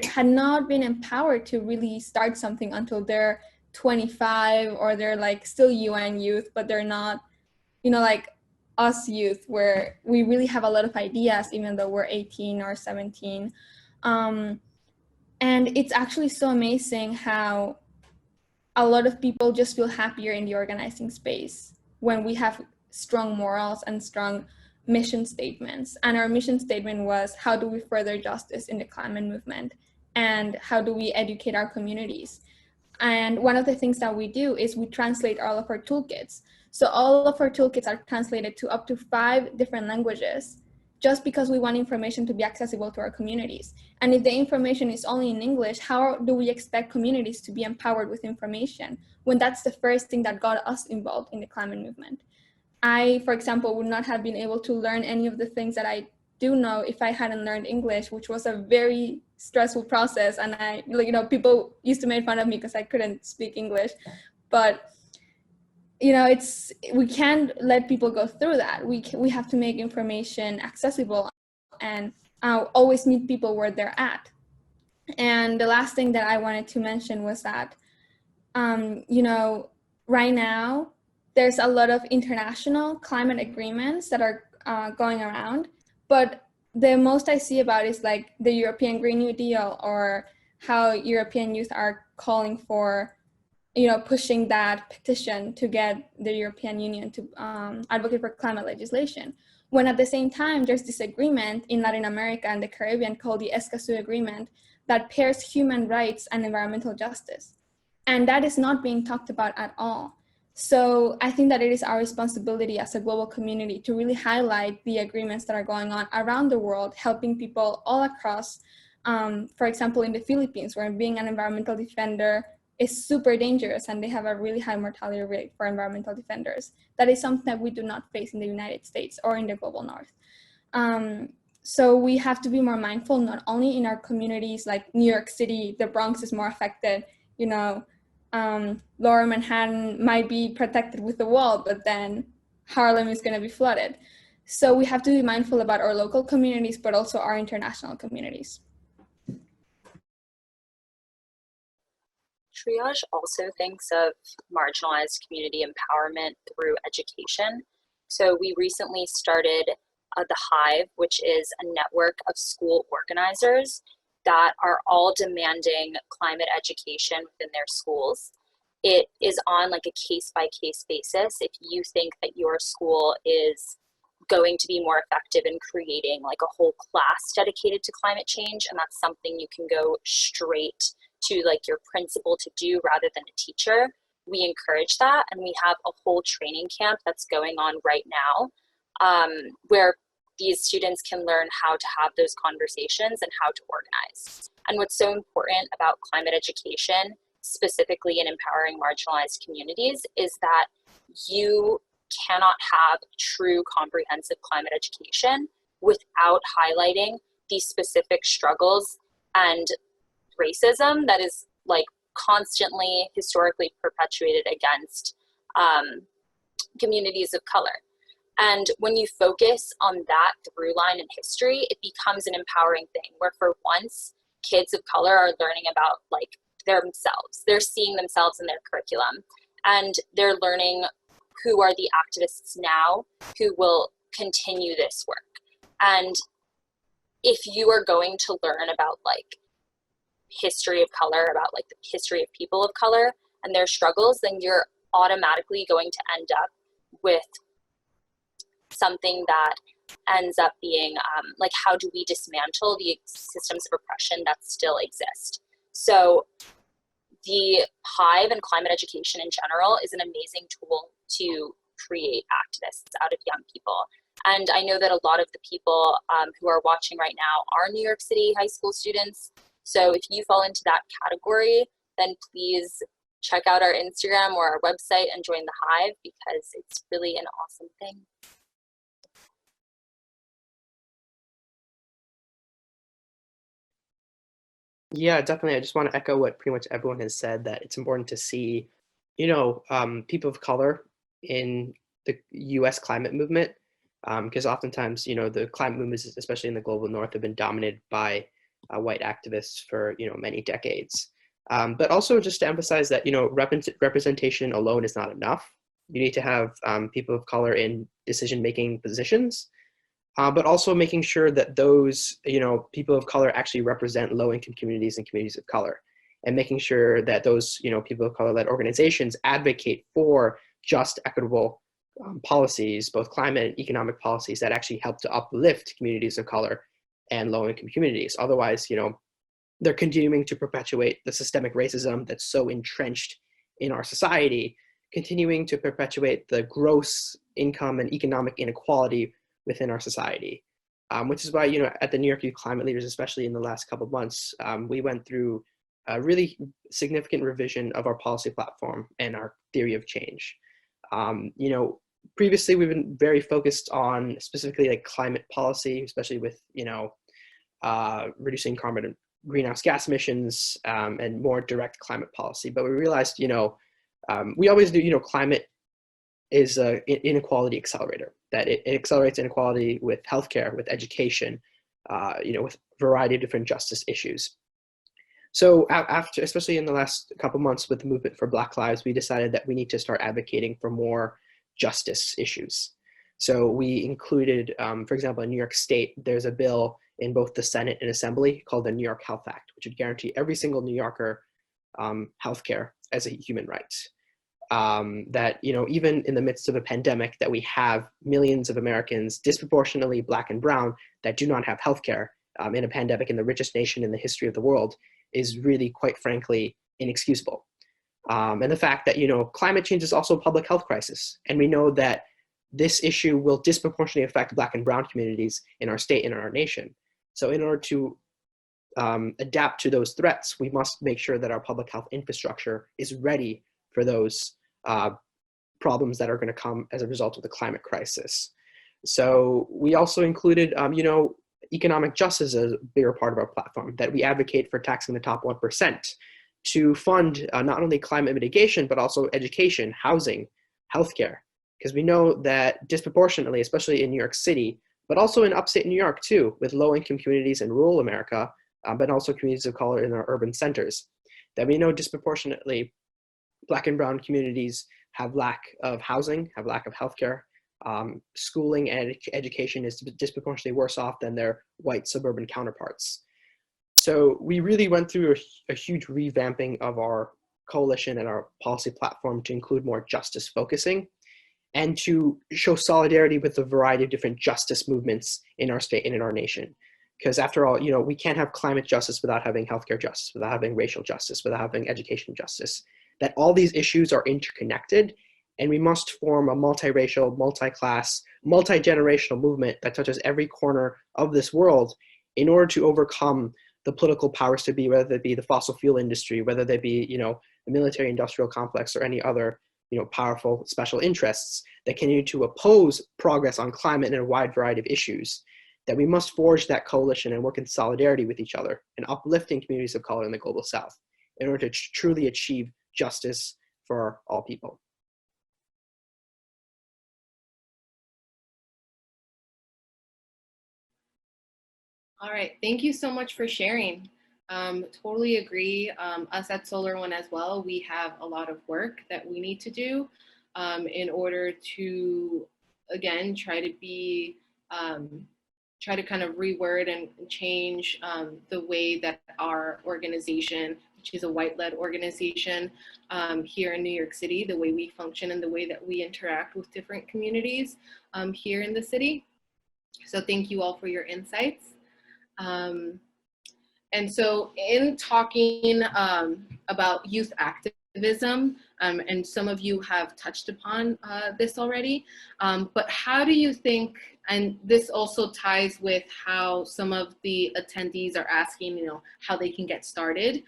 had not been empowered to really start something until they're 25, or they're like still UN youth, but they're not like us youth, where we really have a lot of ideas even though we're 18 or 17. And it's actually so amazing how a lot of people just feel happier in the organizing space when we have strong morals and strong mission statements. And our mission statement was, how do we further justice in the climate movement? And how do we educate our communities? And one of the things that we do is we translate all of our toolkits. So all of our toolkits are translated to up to 5 different languages, just because we want information to be accessible to our communities. And if the information is only in English, how do we expect communities to be empowered with information when that's the first thing that got us involved in the climate movement? I, for example, would not have been able to learn any of the things that I do know if I hadn't learned English, which was a very stressful process. And people used to make fun of me because I couldn't speak English, but we can't let people go through that. We have to make information accessible and always meet people where they're at. And the last thing that I wanted to mention was that, right now, there's a lot of international climate agreements that are going around, but the most I see about is like the European Green New Deal, or how European youth are calling for, pushing that petition to get the European Union to advocate for climate legislation. When at the same time, there's this agreement in Latin America and the Caribbean called the Escazú Agreement that pairs human rights and environmental justice. And that is not being talked about at all. So I think that it is our responsibility as a global community to really highlight the agreements that are going on around the world, helping people all across, for example, in the Philippines, where being an environmental defender is super dangerous and they have a really high mortality rate for environmental defenders. That is something that we do not face in the United States or in the global north. So we have to be more mindful, not only in our communities like New York City, the Bronx is more affected, Lower Manhattan might be protected with a wall, but then Harlem is going to be flooded. So we have to be mindful about our local communities, but also our international communities. Triage also thinks of marginalized community empowerment through education. So we recently started the Hive, which is a network of school organizers that are all demanding climate education within their schools. It is on like a case-by-case basis. If you think that your school is going to be more effective in creating like a whole class dedicated to climate change, and that's something you can go straight to like your principal to do rather than a teacher, we encourage that. And we have a whole training camp that's going on right now, where these students can learn how to have those conversations and how to organize. And what's so important about climate education, specifically in empowering marginalized communities, is that you cannot have true comprehensive climate education without highlighting these specific struggles and racism that is like constantly historically perpetuated against communities of color. And when you focus on that through line in history, it becomes an empowering thing where for once kids of color are learning about like themselves. They're seeing themselves in their curriculum, and they're learning who are the activists now who will continue this work. And if you are going to learn about like history of color, about like the history of people of color and their struggles, then you're automatically going to end up with something that ends up being like, how do we dismantle the systems of oppression that still exist? So the Hive and climate education in general is an amazing tool to create activists out of young people. And I know that a lot of the people who are watching right now are New York City high school students. So if you fall into that category, then please check out our Instagram or our website and join the Hive, because it's really an awesome thing. Yeah, definitely. I just want to echo what pretty much everyone has said, that it's important to see, people of color in the US climate movement, because oftentimes, the climate movements, especially in the global north, have been dominated by white activists for, many decades. But also just to emphasize that, representation alone is not enough. You need to have people of color in decision-making positions. but also making sure that those, people of color actually represent low-income communities and communities of color, and making sure that those, people of color-led organizations advocate for just, equitable policies, both climate and economic policies that actually help to uplift communities of color and low-income communities. Otherwise, they're continuing to perpetuate the systemic racism that's so entrenched in our society, continuing to perpetuate the gross income and economic inequality within our society, which is why, at the New York Youth Climate Leaders, especially in the last couple of months, we went through a really significant revision of our policy platform and our theory of change. Previously, we've been very focused on specifically like climate policy, especially with, reducing carbon and greenhouse gas emissions, and more direct climate policy. But we realized, we always do, climate is an inequality accelerator, that it accelerates inequality with healthcare, with education, with a variety of different justice issues. So after, especially in the last couple months with the movement for Black Lives, we decided that we need to start advocating for more justice issues. So we included, for example, in New York State, there's a bill in both the Senate and Assembly called the New York Health Act, which would guarantee every single New Yorker healthcare as a human right. That, even in the midst of a pandemic, that we have millions of Americans, disproportionately Black and brown, that do not have healthcare in a pandemic in the richest nation in the history of the world is really, quite frankly, inexcusable. And the fact that, climate change is also a public health crisis. And we know that this issue will disproportionately affect Black and brown communities in our state and in our nation. So in order to adapt to those threats, we must make sure that our public health infrastructure is ready for those problems that are going to come as a result of the climate crisis. So we also included, economic justice as a bigger part of our platform, that we advocate for taxing the top 1% to fund not only climate mitigation, but also education, housing, healthcare. Because we know that disproportionately, especially in New York City, but also in upstate New York too, with low-income communities in rural America, but also communities of color in our urban centers, that we know disproportionately Black and brown communities have lack of housing, have lack of healthcare. Schooling and education is disproportionately worse off than their white suburban counterparts. So we really went through a huge revamping of our coalition and our policy platform to include more justice focusing and to show solidarity with a variety of different justice movements in our state and in our nation. Because after all, we can't have climate justice without having healthcare justice, without having racial justice, without having education justice. That all these issues are interconnected, and we must form a multiracial, multi-class, multi-generational movement that touches every corner of this world in order to overcome the political powers to be, whether they be the fossil fuel industry, whether they be, the military industrial complex or any other, powerful special interests that continue to oppose progress on climate and a wide variety of issues. That we must forge that coalition and work in solidarity with each other and uplifting communities of color in the global South in order to truly achieve justice for all people. All right, thank you so much for sharing. Totally agree. Us at SolarOne as well, we have a lot of work that we need to do in order to, again, try to kind of reword and change the way that our organization, which is a white-led organization here in New York City, the way we function and the way that we interact with different communities here in the city. So thank you all for your insights. And so in talking about youth activism, and some of you have touched upon this already, but how do you think, and this also ties with how some of the attendees are asking, how they can get started.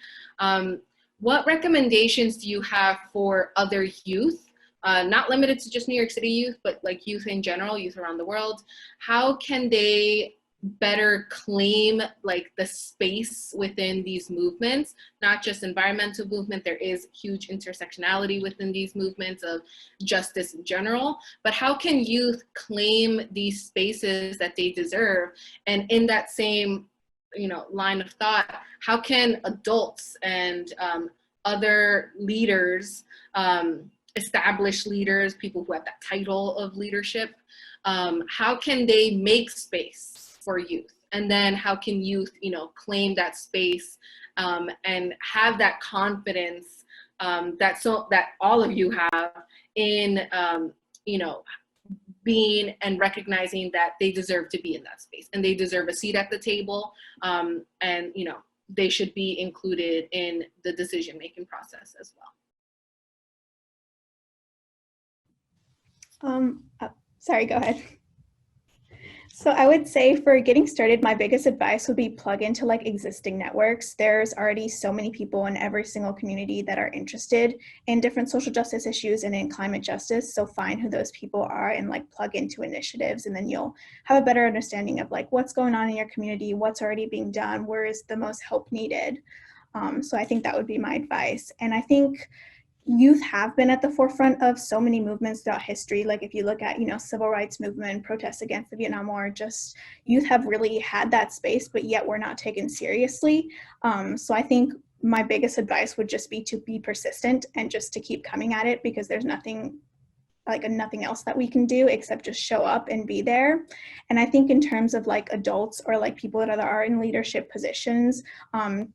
What recommendations do you have for other youth, not limited to just New York City youth, but like youth in general, youth around the world? How can they better claim like the space within these movements, not just environmental movement? There is huge intersectionality within these movements of justice in general, but how can youth claim these spaces that they deserve? And in that same line of thought, how can adults and other leaders established leaders, people who have that title of leadership, how can they make space for youth? And then how can youth, claim that space and have that confidence that all of you have in, being and recognizing that they deserve to be in that space and they deserve a seat at the table, and they should be included in the decision-making process as well. Sorry, go ahead. So I would say for getting started, my biggest advice would be plug into like existing networks. There's already so many people in every single community that are interested in different social justice issues and in climate justice. So find who those people are and like plug into initiatives, and then you'll have a better understanding of like what's going on in your community, what's already being done, where is the most help needed. So I think that would be my advice. And I think youth have been at the forefront of so many movements throughout history. Like if you look at, civil rights movement, protests against the Vietnam War, just youth have really had that space, but yet we're not taken seriously. So I think my biggest advice would just be to be persistent and just to keep coming at it, because there's nothing else that we can do except just show up and be there. And I think in terms of like adults or like people that are in leadership positions,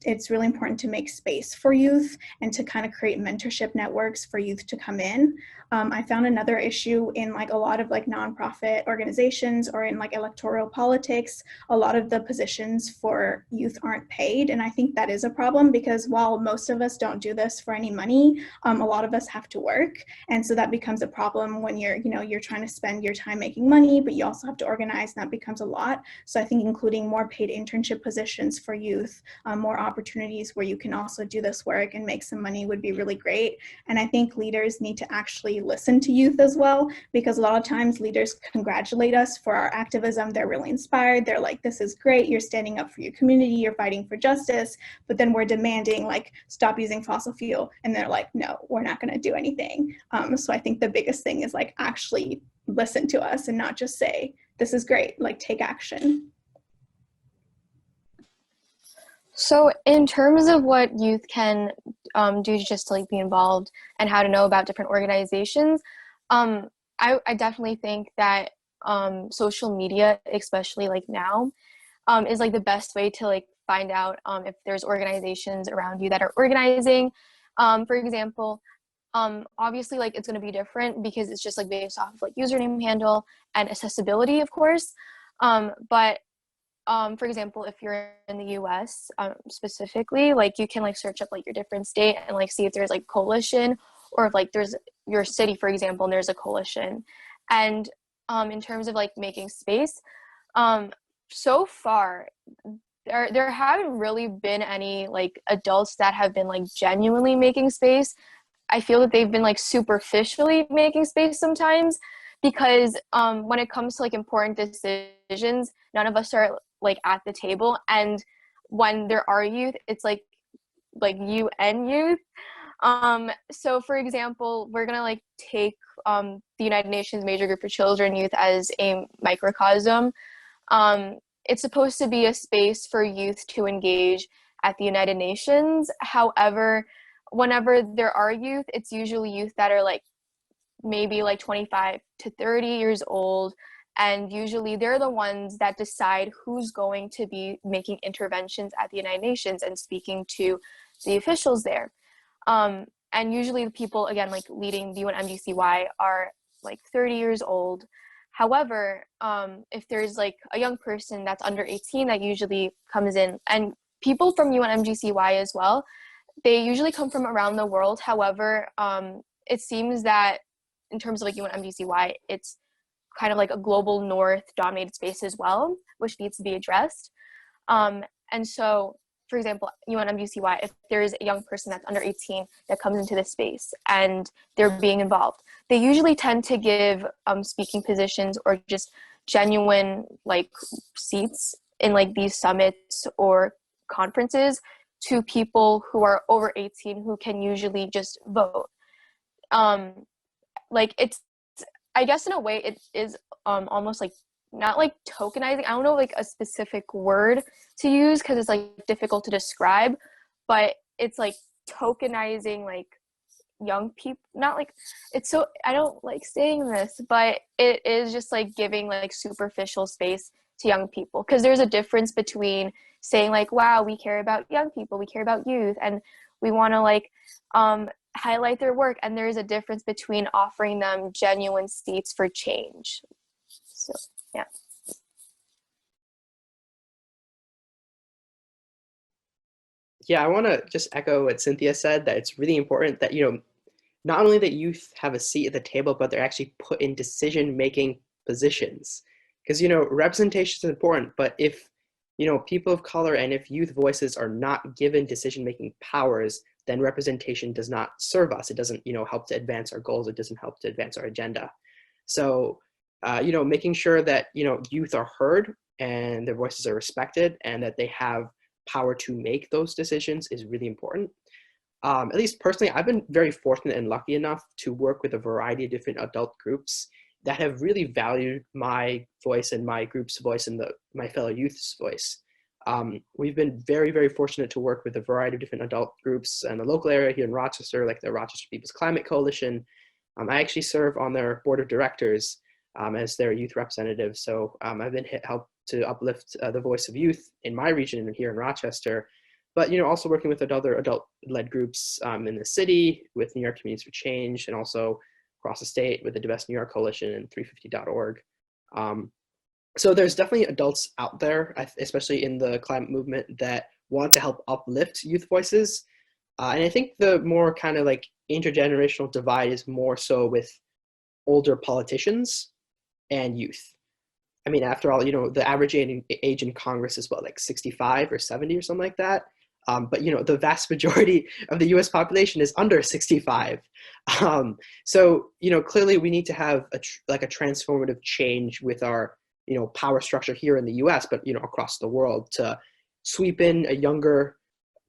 it's really important to make space for youth and to kind of create mentorship networks for youth to come in. I found another issue in like a lot of like nonprofit organizations or in like electoral politics, a lot of the positions for youth aren't paid. And I think that is a problem, because while most of us don't do this for any money, a lot of us have to work. And so that becomes a problem when you're trying to spend your time making money, but you also have to organize, and that becomes a lot. So I think including more paid internship positions for youth, more opportunities where you can also do this work and make some money would be really great. And I think leaders need to actually listen to youth as well, because a lot of times leaders congratulate us for our activism. They're really inspired. They're like, this is great. You're standing up for your community. You're fighting for justice. But then we're demanding like, stop using fossil fuel. And they're like, no, we're not going to do anything. So I think the biggest thing is like actually listen to us and not just say, this is great, like take action. So in terms of what youth can do just to like be involved and how to know about different organizations, I definitely think that social media, especially like now, is like the best way to like find out if there's organizations around you that are organizing. For example, obviously like it's going to be different because it's just like based off of like username, handle, and accessibility, of course. But for example, if you're in the US specifically, like you can like search up like your different state and like see if there's like coalition, or if like there's your city, for example, and there's a coalition. And in terms of like making space, so far there haven't really been any like adults that have been like genuinely making space. I feel that they've been like superficially making space sometimes, because when it comes to like important decisions, none of us are like at the table. And when there are youth, it's like you and youth. So for example, we're gonna like take the United Nations Major Group for Children Youth as a microcosm. It's supposed to be a space for youth to engage at the United Nations. However, whenever there are youth, it's usually youth that are like maybe like 25 to 30 years old, and usually they're the ones that decide who's going to be making interventions at the United Nations and speaking to the officials there. And usually the people, again, like leading the UNMGCY are like 30 years old. However, if there's like a young person that's under 18 that usually comes in, and people from UNMGCY as well, they usually come from around the world. However, it seems that in terms of like UNMGCY, it's kind of like a global north dominated space as well, which needs to be addressed. And so, for example, UNMGCY, if there is a young person that's under 18 that comes into this space and they're being involved, they usually tend to give speaking positions or just genuine like seats in like these summits or conferences to people who are over 18 who can usually just vote. Like it's, I guess in a way it is almost like not like tokenizing. I don't know like a specific word to use because it's like difficult to describe, but it's like tokenizing like young people, not like, it's so, I don't like saying this, but it is just like giving like superficial space to young people, because there's a difference between saying like, wow, we care about young people, we care about youth, and we want to like highlight their work, and there is a difference between offering them genuine seats for change. So yeah. Yeah, I want to just echo what Cynthia said, that it's really important that, not only that youth have a seat at the table, but they're actually put in decision-making positions. Because, representation is important, but if, people of color and if youth voices are not given decision-making powers, then representation does not serve us. It doesn't, help to advance our goals. It doesn't help to advance our agenda. So, making sure that, youth are heard and their voices are respected and that they have power to make those decisions is really important. At least personally, I've been very fortunate and lucky enough to work with a variety of different adult groups that have really valued my voice and my group's voice and my fellow youth's voice. We've been very, very fortunate to work with a variety of different adult groups in the local area here in Rochester, like the Rochester People's Climate Coalition. I actually serve on their board of directors as their youth representative. So I've been helped to uplift the voice of youth in my region and here in Rochester, but also working with other adult-led groups in the city, with New York Communities for Change, and also across the state with the Divest New York Coalition and 350.org. So there's definitely adults out there, especially in the climate movement, that want to help uplift youth voices. And I think the more kind of like intergenerational divide is more so with older politicians and youth. I mean, after all, the average age in Congress is what, like 65 or 70 or something like that. But the vast majority of the U.S. population is under 65. So clearly we need to have a transformative change with our power structure here in the U.S., but across the world, to sweep in a younger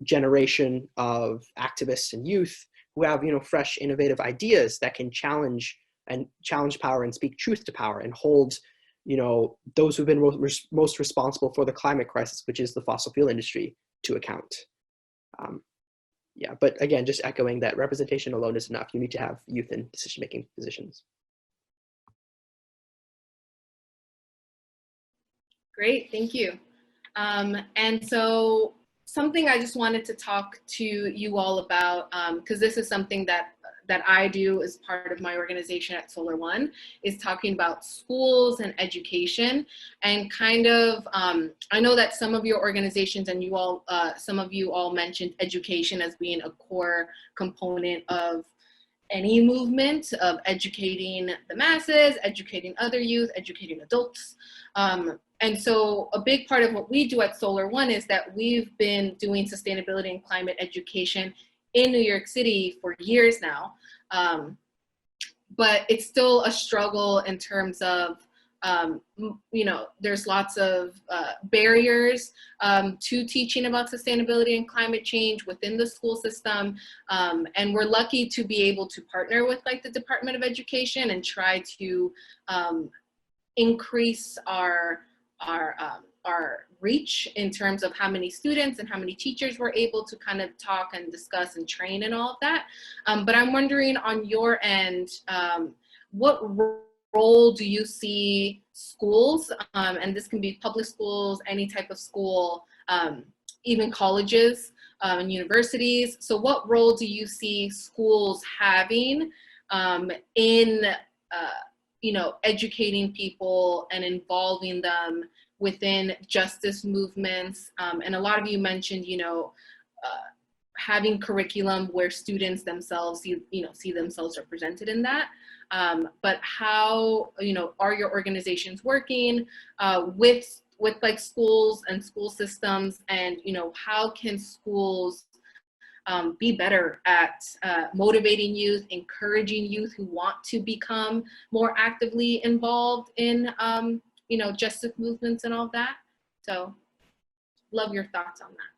generation of activists and youth who have fresh, innovative ideas that can challenge power and speak truth to power and hold those who've been most responsible for the climate crisis, which is the fossil fuel industry, to account. Yeah, but again, just echoing that representation alone is enough. You need to have youth in decision-making positions. Great, thank you. And so something I just wanted to talk to you all about, because this is something that I do as part of my organization at SolarOne, is talking about schools and education, and kind of, I know that some of your organizations and you all, some of you all mentioned education as being a core component of any movement, of educating the masses, educating other youth, educating adults. And so a big part of what we do at SolarOne is that we've been doing sustainability and climate education in New York City for years now. But it's still a struggle in terms of, there's lots of barriers to teaching about sustainability and climate change within the school system. And we're lucky to be able to partner with like the Department of Education and try to increase our reach in terms of how many students and how many teachers we're able to kind of talk and discuss and train and all of that. But I'm wondering on your end, what role do you see schools, and this can be public schools, any type of school, even colleges and universities. So what role do you see schools having in educating people and involving them within justice movements? And a lot of you mentioned, having curriculum where students themselves see themselves represented in that. But how, are your organizations working with like schools and school systems, and how can schools be better at motivating youth, encouraging youth who want to become more actively involved in, justice movements and all that? So love your thoughts on that.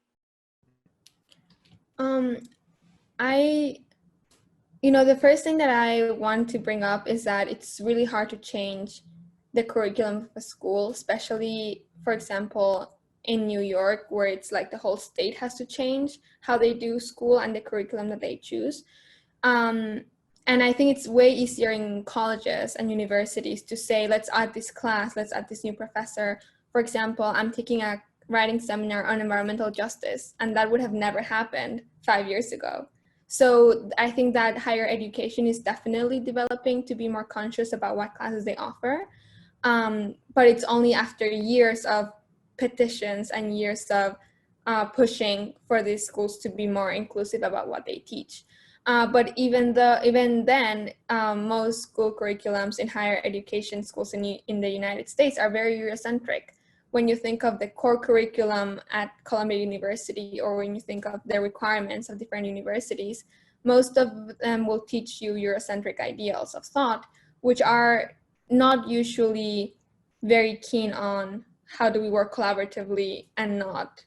The first thing that I want to bring up is that it's really hard to change the curriculum of a school, especially, for example, in New York, where it's like the whole state has to change how they do school and the curriculum that they choose. And I think it's way easier in colleges and universities to say, let's add this class, let's add this new professor. For example, I'm taking a writing seminar on environmental justice, and that would have never happened 5 years ago. So I think that higher education is definitely developing to be more conscious about what classes they offer. But it's only after years of petitions and years of pushing for these schools to be more inclusive about what they teach. But even then, most school curriculums in higher education schools in the United States are very Eurocentric. When you think of the core curriculum at Columbia University, or when you think of the requirements of different universities, most of them will teach you Eurocentric ideals of thought, which are not usually very keen on how do we work collaboratively and not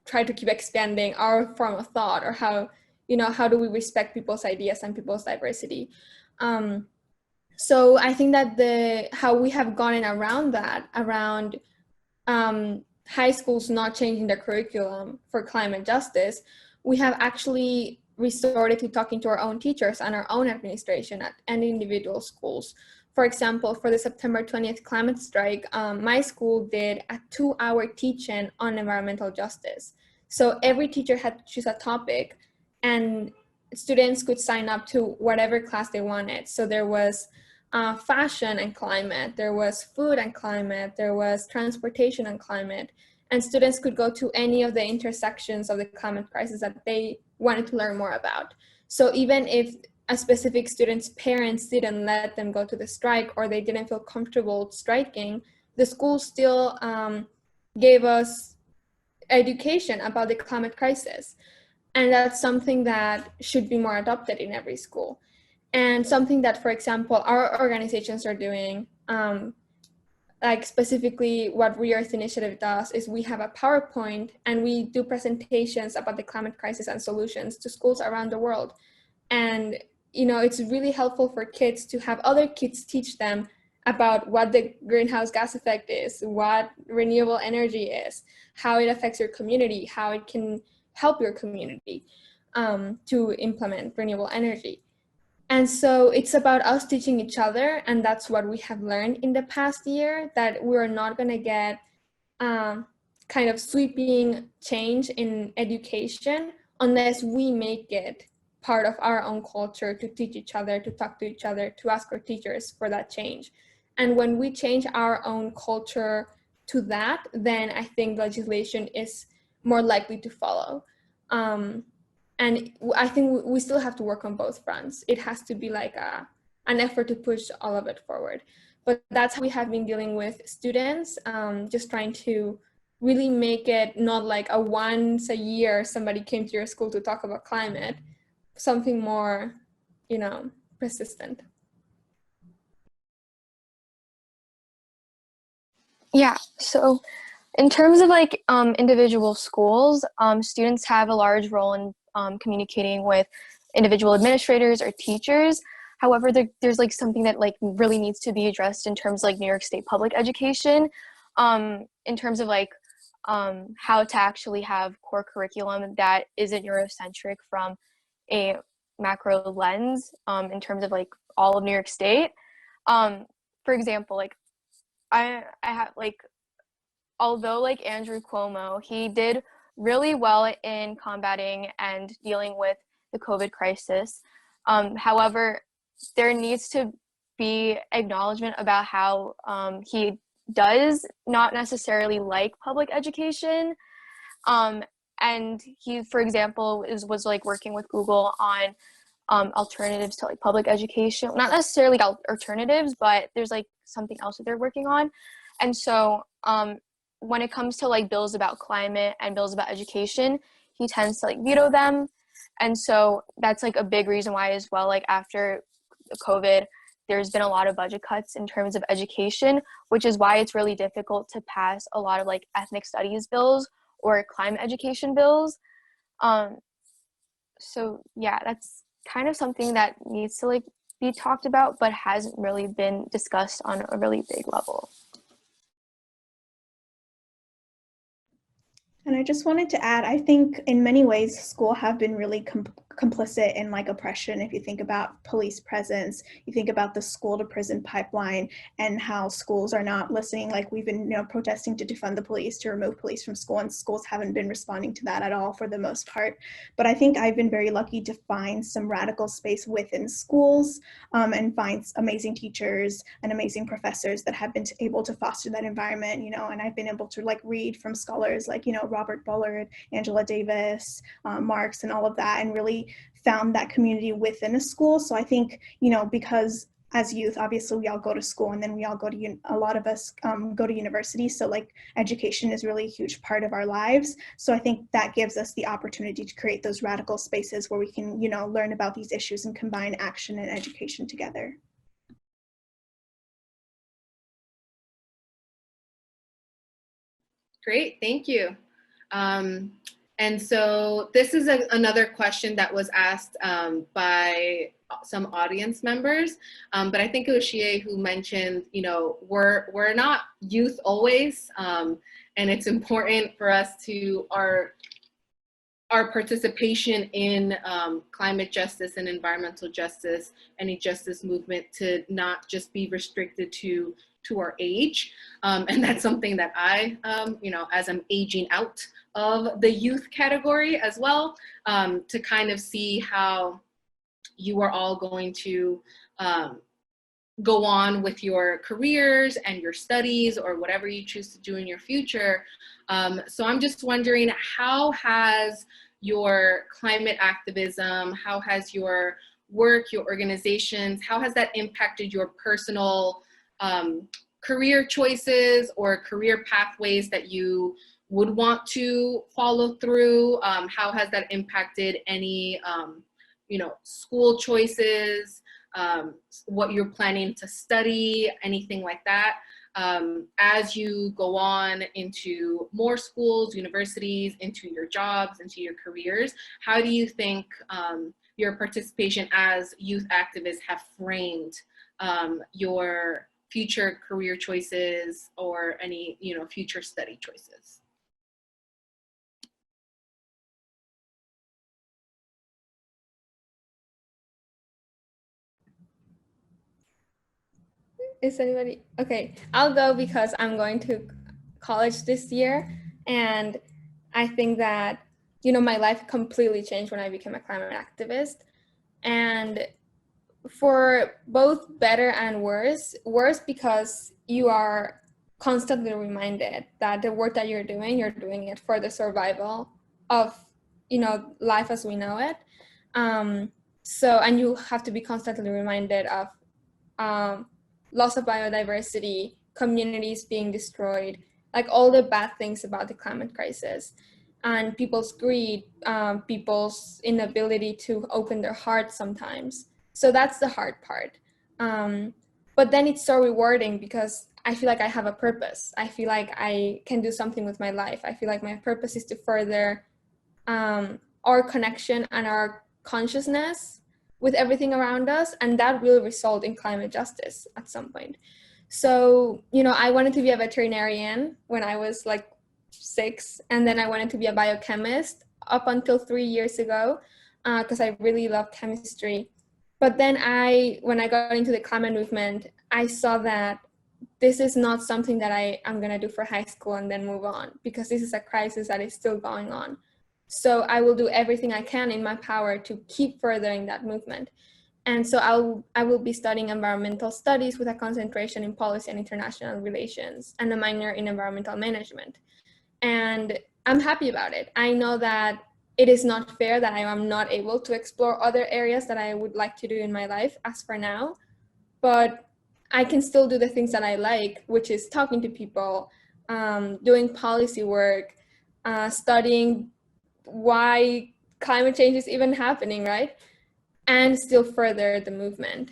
try to keep expanding our form of thought, or how do we respect people's ideas and people's diversity. So I think that how we have gone around that, around high schools not changing their curriculum for climate justice, we have actually resorted to talking to our own teachers and our own administration and individual schools. For example, for the September 20th climate strike, my school did a 2-hour teach-in on environmental justice. So every teacher had to choose a topic, and students could sign up to whatever class they wanted. So there was fashion and climate, there was food and climate, there was transportation and climate, and students could go to any of the intersections of the climate crisis that they wanted to learn more about. So even if a specific student's parents didn't let them go to the strike, or they didn't feel comfortable striking, the school still gave us education about the climate crisis. And that's something that should be more adopted in every school. And something that, for example, our organizations are doing, like specifically what Re-Earth Initiative does, is we have a PowerPoint and we do presentations about the climate crisis and solutions to schools around the world. And it's really helpful for kids to have other kids teach them about what the greenhouse gas effect is, what renewable energy is, how it affects your community, how it can help your community to implement renewable energy. And so it's about us teaching each other, and that's what we have learned in the past year, that we're not going to get kind of sweeping change in education unless we make it part of our own culture to teach each other, to talk to each other, to ask our teachers for that change. And when we change our own culture to that, then I think legislation is more likely to follow. And I think we still have to work on both fronts. It has to be like an effort to push all of it forward. But that's how we have been dealing with students, just trying to really make it not like a once a year somebody came to your school to talk about climate, something more, persistent. Yeah, so in terms of like individual schools, students have a large role in communicating with individual administrators or teachers. However, there's like something that like really needs to be addressed in terms of like New York State public education, in terms of like how to actually have core curriculum that isn't Eurocentric from a macro lens, in terms of like all of New York State. For example, like I have like, although like Andrew Cuomo, he did really well in combating and dealing with the COVID crisis. However, there needs to be acknowledgement about how he does not necessarily like public education. And he, for example, was like working with Google on alternatives to like public education, not necessarily alternatives, but there's like something else that they're working on. And so when it comes to like bills about climate and bills about education, he tends to like veto them. And so that's like a big reason why as well, like after COVID, there's been a lot of budget cuts in terms of education, which is why it's really difficult to pass a lot of like ethnic studies bills or climate education bills. So yeah, that's kind of something that needs to like be talked about, but hasn't really been discussed on a really big level. And I just wanted to add, I think in many ways, school have been really complicit in like oppression. If you think about police presence, you think about the school to prison pipeline and how schools are not listening. Like we've been, protesting to defund the police, to remove police from school, and schools haven't been responding to that at all for the most part. But I think I've been very lucky to find some radical space within schools and find amazing teachers and amazing professors that have been able to foster that environment, and I've been able to like read from scholars like, Robert Bullard, Angela Davis, Marx, and all of that, and really found that community within a school. So I think, because as youth, obviously we all go to school, and then we all go to, a lot of us go to university. So like education is really a huge part of our lives. So I think that gives us the opportunity to create those radical spaces where we can, learn about these issues and combine action and education together. Great, thank you. And so this is another question that was asked by some audience members, but I think it was Shie who mentioned, we're not youth always, and it's important for us to our participation in climate justice and environmental justice, any justice movement, to not just be restricted to our age. And that's something that I, as I'm aging out of the youth category as well, to kind of see how you are all going to go on with your careers and your studies or whatever you choose to do in your future. So I'm just wondering, how has your climate activism, how has your work, your organizations, how has that impacted your personal career choices or career pathways that you would want to follow through? How has that impacted any, school choices, what you're planning to study, anything like that? As you go on into more schools, universities, into your jobs, into your careers, how do you think your participation as youth activists have framed your future career choices or any, future study choices? Is anybody okay? I'll go because I'm going to college this year, and I think that my life completely changed when I became a climate activist, and for both better and worse because you are constantly reminded that the work that you're doing it for the survival of life as we know it. So, and you have to be constantly reminded of loss of biodiversity, communities being destroyed, like all the bad things about the climate crisis, and people's greed, people's inability to open their hearts sometimes. So that's the hard part. But then it's so rewarding because I feel like I have a purpose. I feel like I can do something with my life. I feel like my purpose is to further our connection and our consciousness with everything around us, and that will result in climate justice at some point. So, I wanted to be a veterinarian when I was like 6, and then I wanted to be a biochemist up until 3 years ago because I really love chemistry. But then when I got into the climate movement, I saw that this is not something that I am going to do for high school and then move on, because this is a crisis that is still going on. So I will do everything I can in my power to keep furthering that movement. And so I will be studying environmental studies with a concentration in policy and international relations and a minor in environmental management. And I'm happy about it. I know that it is not fair that I am not able to explore other areas that I would like to do in my life as for now, but I can still do the things that I like, which is talking to people, doing policy work, studying why climate change is even happening, right? And still further the movement.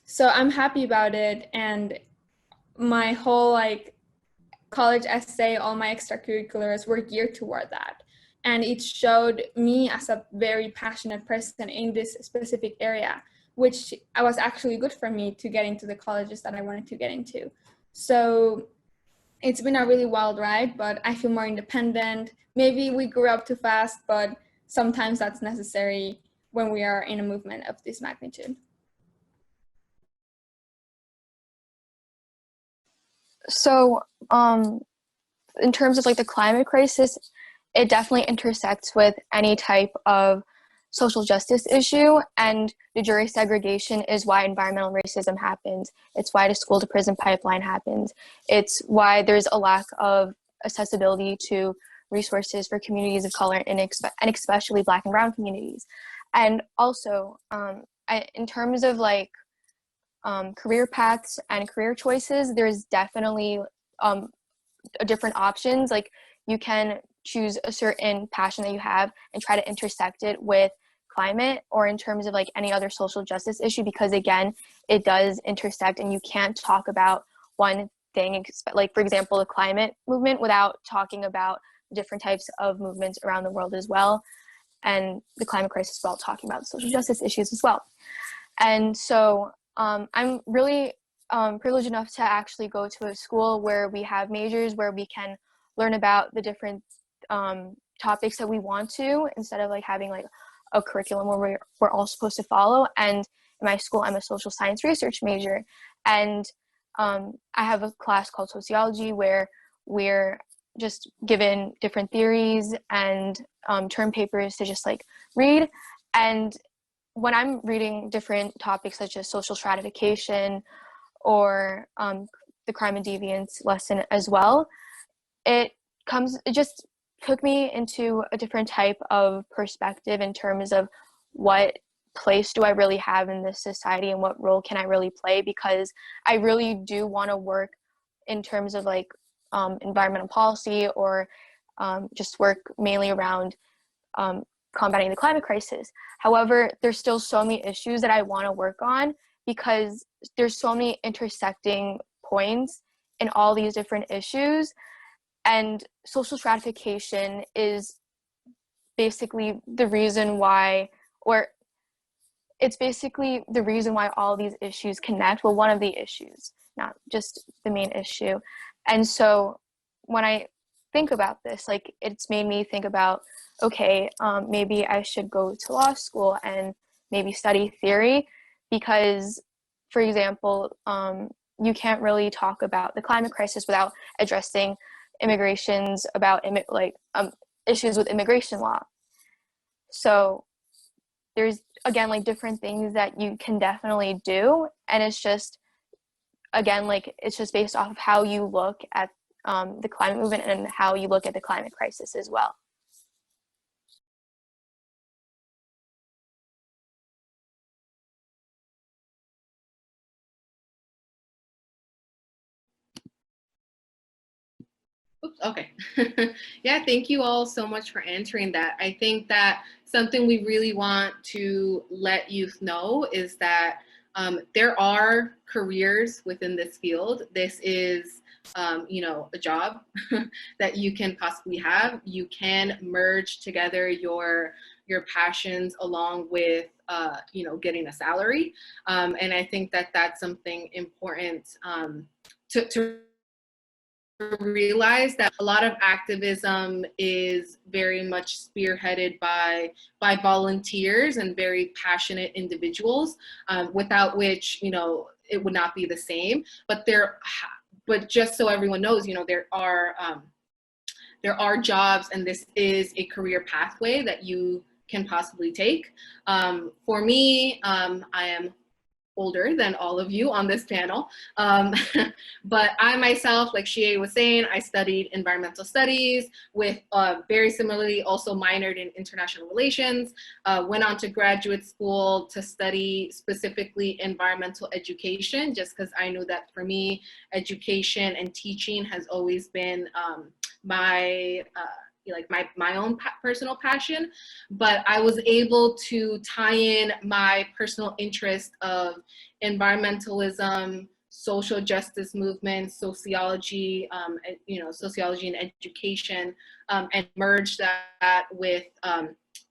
So I'm happy about it, and my whole college essay, all my extracurriculars were geared toward that. And it showed me as a very passionate person in this specific area, which was actually good for me to get into the colleges that I wanted to get into. So it's been a really wild ride, but I feel more independent. Maybe we grew up too fast, but sometimes that's necessary when we are in a movement of this magnitude. So, in terms of like the climate crisis, it definitely intersects with any type of social justice issue, and de jure segregation is why environmental racism happens. It's why the school to prison pipeline happens. It's why there's a lack of accessibility to resources for communities of color and especially Black and Brown communities. And also, in terms of like career paths and career choices, there's definitely different options. Like you can choose a certain passion that you have and try to intersect it with climate, or in terms of like any other social justice issue, because again, it does intersect, and you can't talk about one thing, like for example, the climate movement, without talking about different types of movements around the world as well, and the climate crisis while talking about social justice issues as well. And so I'm really privileged enough to actually go to a school where we have majors where we can learn about the different topics that we want to, instead of like having like a curriculum where we're all supposed to follow. And in my school, I'm a social science research major, and I have a class called sociology where we're just given different theories and term papers to just like read. And when I'm reading different topics such as social stratification or the crime and deviance lesson as well, it just took me into a different type of perspective in terms of what place do I really have in this society and what role can I really play, because I really do want to work in terms of like environmental policy, or just work mainly around combating the climate crisis. However, there's still so many issues that I want to work on, because there's so many intersecting points in all these different issues. And social stratification is basically the reason why, or it's basically the reason why all these issues connect. Well, one of the issues, not just the main issue. And so when I think about this, like it's made me think about, okay, maybe I should go to law school and maybe study theory, because, for example, you can't really talk about the climate crisis without addressing immigrations, about issues with immigration law. So there's, again, like different things that you can definitely do, and it's just, again, like it's just based off of how you look at the climate movement and how you look at the climate crisis as well. Oops, okay. Yeah, thank you all so much for answering that. I think that something we really want to let youth know is that there are careers within this field. This is, a job that you can possibly have. You can merge together your passions along with, getting a salary. And I think that that's something important to realize, that a lot of activism is very much spearheaded by volunteers and very passionate individuals, without which it would not be the same. But just so everyone knows, there are jobs, and this is a career pathway that you can possibly take. For me, I am older than all of you on this panel. But I myself, like Shea was saying, I studied environmental studies with very similarly also minored in international relations, went on to graduate school to study specifically environmental education, just because I knew that for me, education and teaching has always been my own personal passion. But I was able to tie in my personal interest of environmentalism, social justice movements, sociology, sociology and education, and merge that with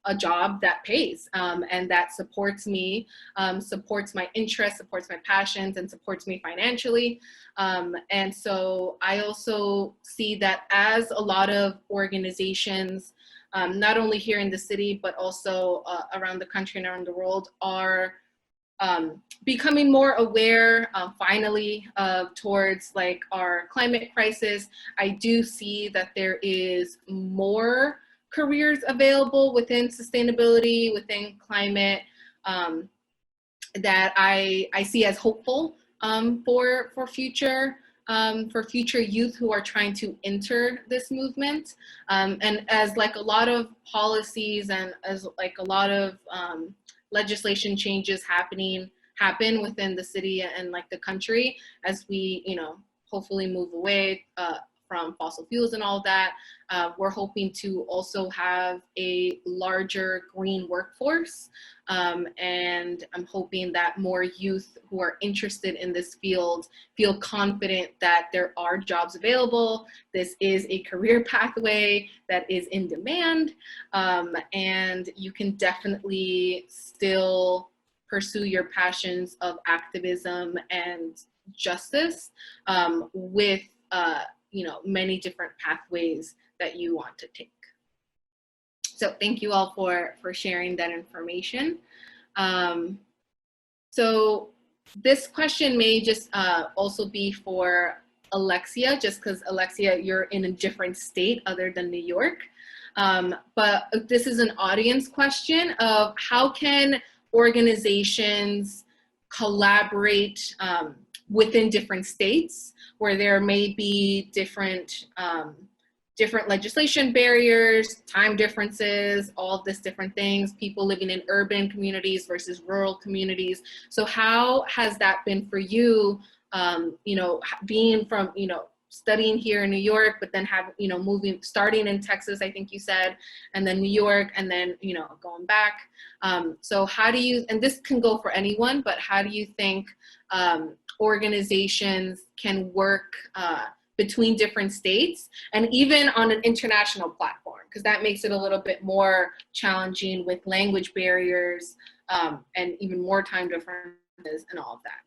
a job that pays and that supports me, supports my interests, supports my passions, and supports me financially. And so I also see that as a lot of organizations, not only here in the city, but also around the country and around the world, are becoming more aware finally towards like our climate crisis. I do see that there is more careers available within sustainability, within climate, that I see as hopeful for future youth who are trying to enter this movement. And as like a lot of policies and as like a lot of legislation changes happen within the city and like the country, as we, you know, hopefully move away from fossil fuels and all of that, we're hoping to also have a larger green workforce. And I'm hoping that more youth who are interested in this field feel confident that there are jobs available. This is a career pathway that is in demand, and you can definitely still pursue your passions of activism and justice with you know, many different pathways that you want to take. So thank you all for sharing that information. So this question may just also be for Alexia, just because Alexia, you're in a different state other than New York. But this is an audience question of how can organizations collaborate within different states where there may be different legislation barriers, time differences, all of this different things, people living in urban communities versus rural communities. So how has that been for you, you know, being from, you know, studying here in New York, but then starting in Texas, I think you said, and then New York, and then, you know, going back. So how do you, and this can go for anyone, but how do you think organizations can work between different states and even on an international platform? Because that makes it a little bit more challenging with language barriers and even more time differences and all of that.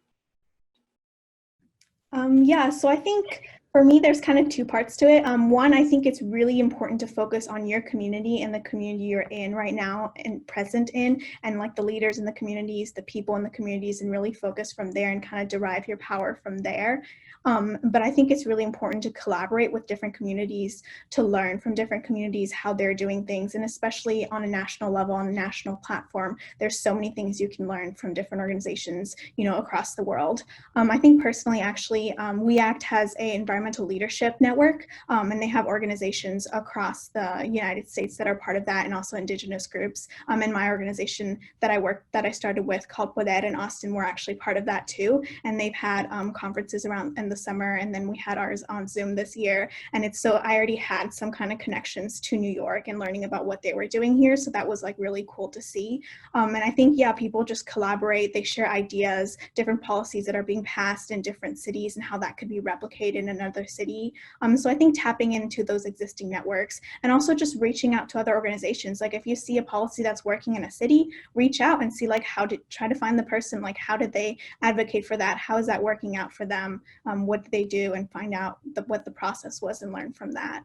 Yeah, so I think for me, there's kind of two parts to it. One, I think it's really important to focus on your community and the community you're in right now and present in, and like the leaders in the communities, the people in the communities, and really focus from there and kind of derive your power from there. But I think it's really important to collaborate with different communities, to learn from different communities how they're doing things, and especially on a national level, on a national platform, there's so many things you can learn from different organizations, you know, across the world. I think personally, actually, We Act has an environmental leadership network, and they have organizations across the United States that are part of that, and also Indigenous groups. And my organization that I started with, called Poder in Austin, we're actually part of that too. And they've had conferences around in the summer, and then we had ours on Zoom this year. And it's so I already had some kind of connections to New York and learning about what they were doing here. So that was like really cool to see. And I think, yeah, people just collaborate, they share ideas, different policies that are being passed in different cities and how that could be replicated in another city. So I think tapping into those existing networks and also just reaching out to other organizations. Like if you see a policy that's working in a city, reach out and see like how to try to find the person, like how did they advocate for that? How is that working out for them? What did they do? And find out what the process was and learn from that.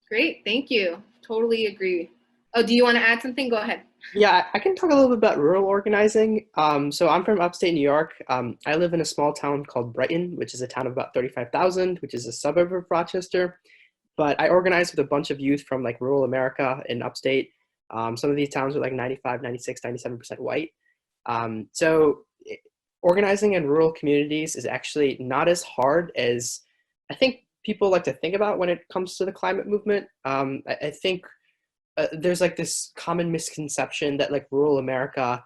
Great, thank you. Totally agree. Oh, do you want to add something? Go ahead. Yeah, I can talk a little bit about rural organizing. So I'm from upstate New York. I live in a small town called Brighton, which is a town of about 35,000, which is a suburb of Rochester. But I organize with a bunch of youth from like rural America in upstate. Some of these towns are like 95, 96, 97% white. So organizing in rural communities is actually not as hard as I think people like to think about when it comes to the climate movement. I think there's like this common misconception that like rural America,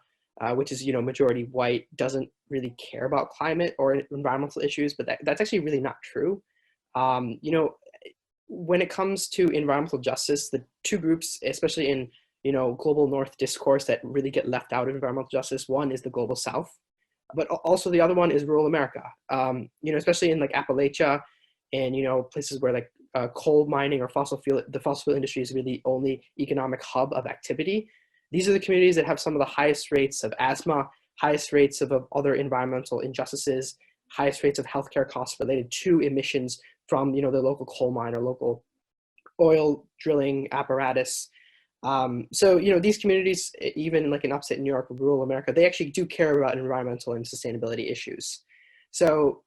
which is, you know, majority white, doesn't really care about climate or environmental issues, but that's actually really not true. You know, when it comes to environmental justice, the two groups, especially in, you know, global north discourse, that really get left out of environmental justice, one is the global south, but also the other one is rural America. You know, especially in like Appalachia and, you know, places where like coal mining or the fossil fuel industry is really the only economic hub of activity. These are the communities that have some of the highest rates of asthma, highest rates of other environmental injustices, highest rates of healthcare costs related to emissions from, you know, the local coal mine or local oil drilling apparatus. So, you know, these communities, even like in upstate New York, rural America, they actually do care about environmental and sustainability issues. So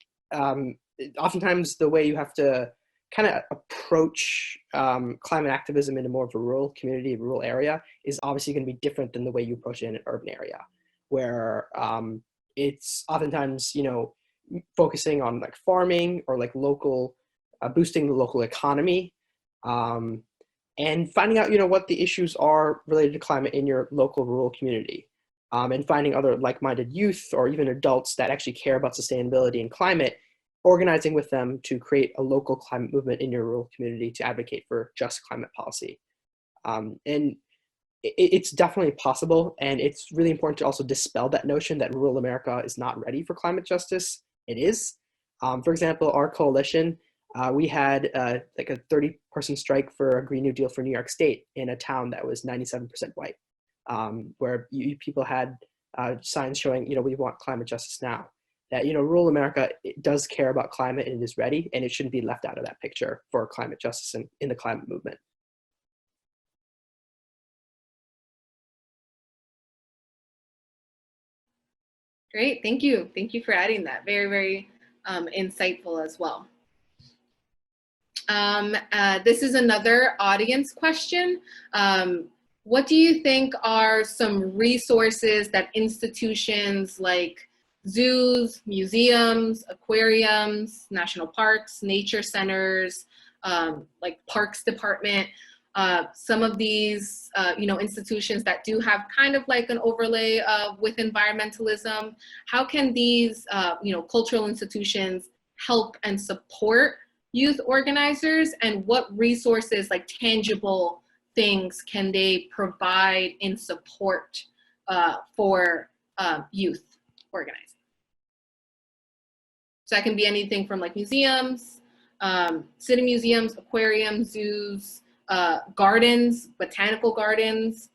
oftentimes the way you have to kind of approach climate activism in a more of a rural community, rural area, is obviously going to be different than the way you approach it in an urban area, where it's oftentimes, you know, focusing on like farming or like local, boosting the local economy, and finding out, you know, what the issues are related to climate in your local rural community, and finding other like-minded youth or even adults that actually care about sustainability and climate, organizing with them to create a local climate movement in your rural community to advocate for just climate policy. And it's definitely possible, and it's really important to also dispel that notion that rural America is not ready for climate justice. It is. For example, our coalition, we had like a 30-person strike for a Green New Deal for New York State in a town that was 97% white, where people had signs showing, you know, we want climate justice now. That, you know, rural America does care about climate and it is ready, and it shouldn't be left out of that picture for climate justice and in the climate movement. Great, thank you. Thank you for adding that. Very, very insightful as well. This is another audience question. What do you think are some resources that institutions like zoos, museums, aquariums, national parks, nature centers, like parks department, some of these, you know, institutions that do have kind of like an overlay with environmentalism, how can these, you know, cultural institutions help and support youth organizers, and what resources, like tangible things, can they provide in support for youth organizing? So that can be anything from like museums, city museums, aquariums, zoos, gardens, botanical gardens,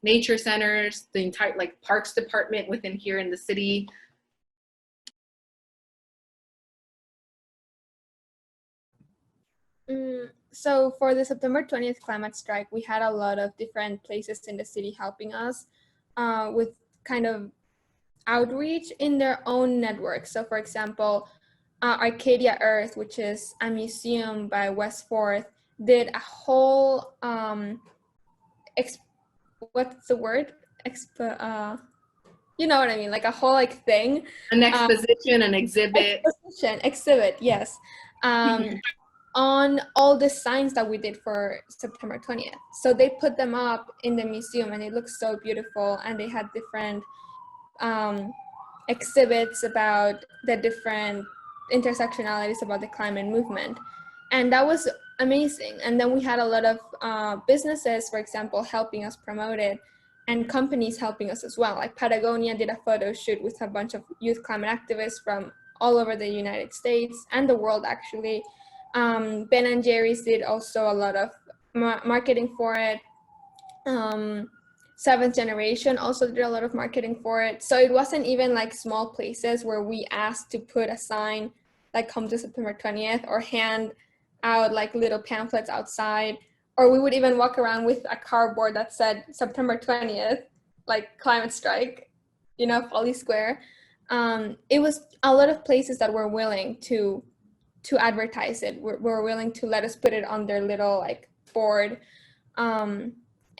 nature centers, the entire like parks department within here in the city. So for the September 20th climate strike, we had a lot of different places in the city helping us with kind of outreach in their own network. So for example, Arcadia Earth, which is a museum by West 4th, did a whole, what's the word? You know what I mean? Like a whole like thing. An exposition, an exhibit. Exhibit, yes. On all the signs that we did for September 20th. So they put them up in the museum and it looks so beautiful, and they had different exhibits about the different intersectionalities about the climate movement. And that was amazing. And then we had a lot of businesses, for example, helping us promote it, and companies helping us as well. Like Patagonia did a photo shoot with a bunch of youth climate activists from all over the United States and the world, actually. Ben & Jerry's did also a lot of marketing for it. Seventh Generation also did a lot of marketing for it. So it wasn't even like small places where we asked to put a sign like come to September 20th, or hand out like little pamphlets outside, or we would even walk around with a cardboard that said September 20th, like climate strike, you know, Folly Square. It was a lot of places that were willing to advertise it, were willing to let us put it on their little like board.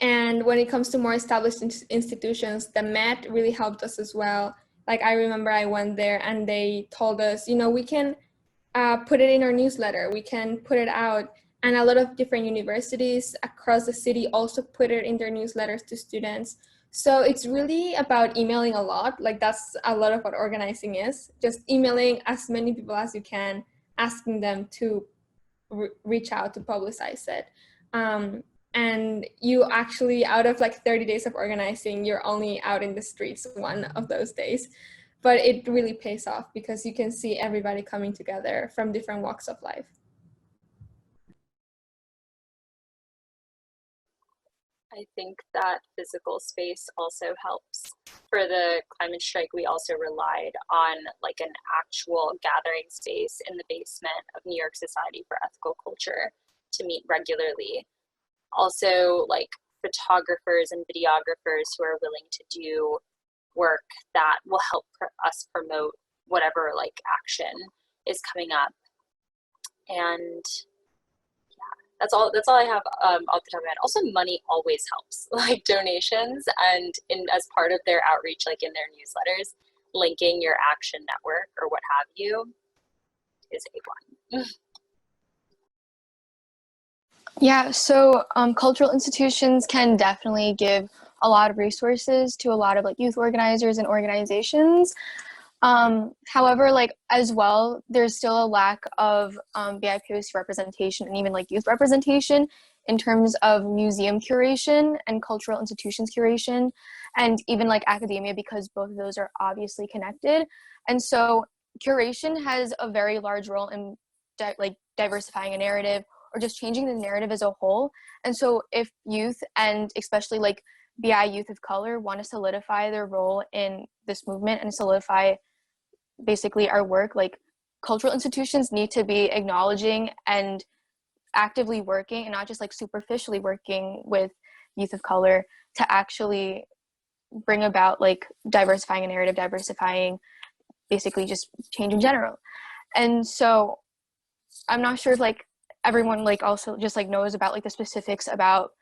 And when it comes to more established institutions, the Met really helped us as well. Like I remember I went there and they told us, you know, we can put it in our newsletter, we can put it out. And a lot of different universities across the city also put it in their newsletters to students. So it's really about emailing a lot. Like that's a lot of what organizing is, just emailing as many people as you can, asking them to reach out to publicize it. And you actually, out of like 30 days of organizing, you're only out in the streets one of those days. but it really pays off because you can see everybody coming together from different walks of life. I think that physical space also helps. For the climate strike, we also relied on like an actual gathering space in the basement of New York Society for Ethical Culture to meet regularly. Also, like photographers and videographers who are willing to do work that will help us promote whatever like action is coming up. And that's all I have off the top of my head. Also, money always helps, like donations, and as part of their outreach, like in their newsletters, linking your action network or what have you is A1. Yeah, so cultural institutions can definitely give a lot of resources to a lot of like youth organizers and organizations. However, like as well, there's still a lack of BIPOC representation and even like youth representation in terms of museum curation and cultural institutions curation, and even like academia, because both of those are obviously connected. And so curation has a very large role in diversifying a narrative or just changing the narrative as a whole. And so if youth, and especially like BI youth of color, want to solidify their role in this movement and solidify basically our work, like cultural institutions need to be acknowledging and actively working, and not just like superficially working with youth of color to actually bring about like diversifying a narrative, diversifying basically just change in general. And so I'm not sure if like everyone like also just like knows about like the specifics about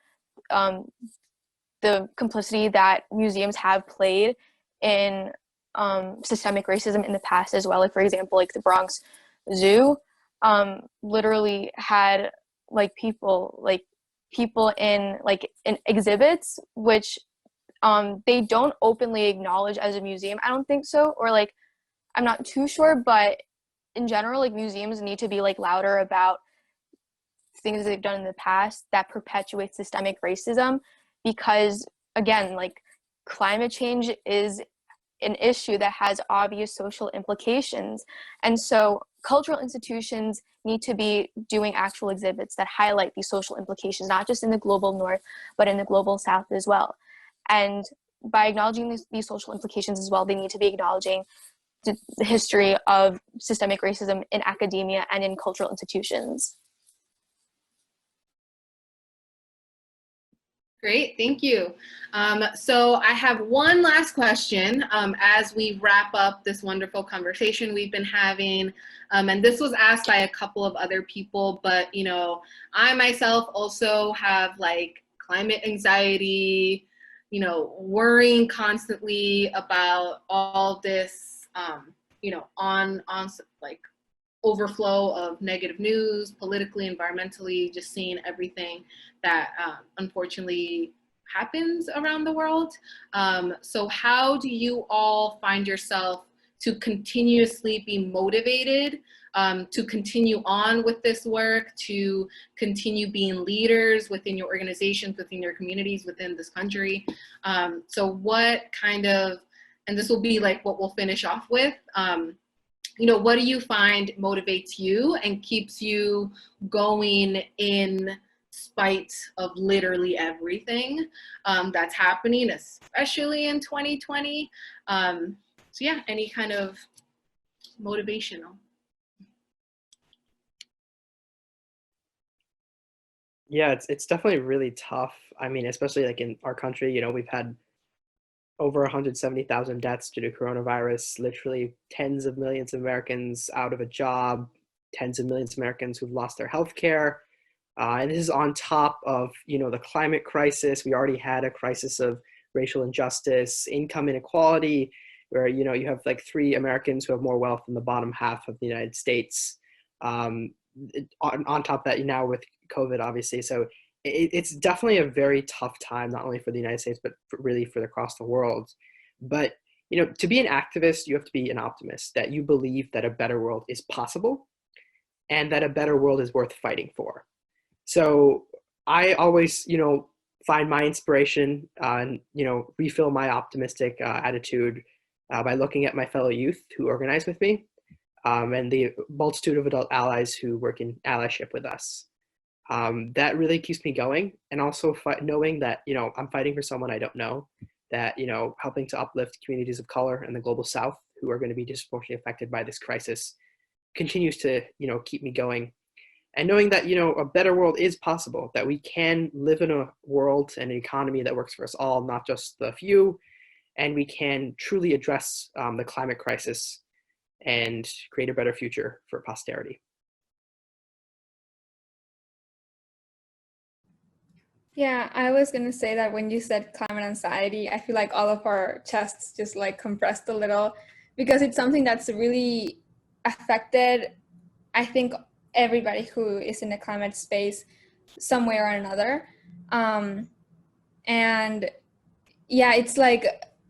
the complicity that museums have played in systemic racism in the past as well. Like for example, like the Bronx Zoo literally had like people in exhibits which they don't openly acknowledge as a museum. I don't think so, or like I'm not too sure, but in general, like museums need to be like louder about things they've done in the past that perpetuate systemic racism, because again, like climate change is an issue that has obvious social implications. And so cultural institutions need to be doing actual exhibits that highlight these social implications, not just in the global north, but in the global south as well. And by acknowledging these social implications as well, they need to be acknowledging the history of systemic racism in academia and in cultural institutions. Great, thank you. So I have one last question as we wrap up this wonderful conversation we've been having. And this was asked by a couple of other people, but you know, I myself also have like climate anxiety, you know, worrying constantly about all this, you know, on like overflow of negative news, politically, environmentally, just seeing everything that unfortunately happens around the world. So how do you all find yourself to continuously be motivated to continue on with this work, to continue being leaders within your organizations, within your communities, within this country? So what kind of, and this will be like what we'll finish off with, you know, what do you find motivates you and keeps you going in spite of literally everything that's happening, especially in 2020? So yeah, any kind of motivational. Yeah, it's definitely really tough. I mean, especially like in our country, you know, we've had over 170,000 deaths due to coronavirus, literally tens of millions of Americans out of a job, tens of millions of Americans who've lost their health care. And this is on top of, you know, the climate crisis. We already had a crisis of racial injustice, income inequality, where, you know, you have like 3 Americans who have more wealth than the bottom half of the United States. On top of that, now with COVID, obviously. So it's definitely a very tough time, not only for the United States, but really for across the world. But, you know, to be an activist, you have to be an optimist, that you believe that a better world is possible and that a better world is worth fighting for. So I always, you know, find my inspiration and, you know, refill my optimistic attitude by looking at my fellow youth who organize with me, and the multitude of adult allies who work in allyship with us. That really keeps me going, and also knowing that, I'm fighting for someone I don't know, that, helping to uplift communities of color in the global South who are going to be disproportionately affected by this crisis continues to, keep me going. And knowing that, a better world is possible, that we can live in a world and an economy that works for us all, not just the few, and we can truly address the climate crisis and create a better future for posterity. Yeah, I was gonna say that when you said climate anxiety, I feel like all of our chests just like compressed a little, because it's something that's really affected, I think, everybody who is in the climate space some way or another. And yeah, it's like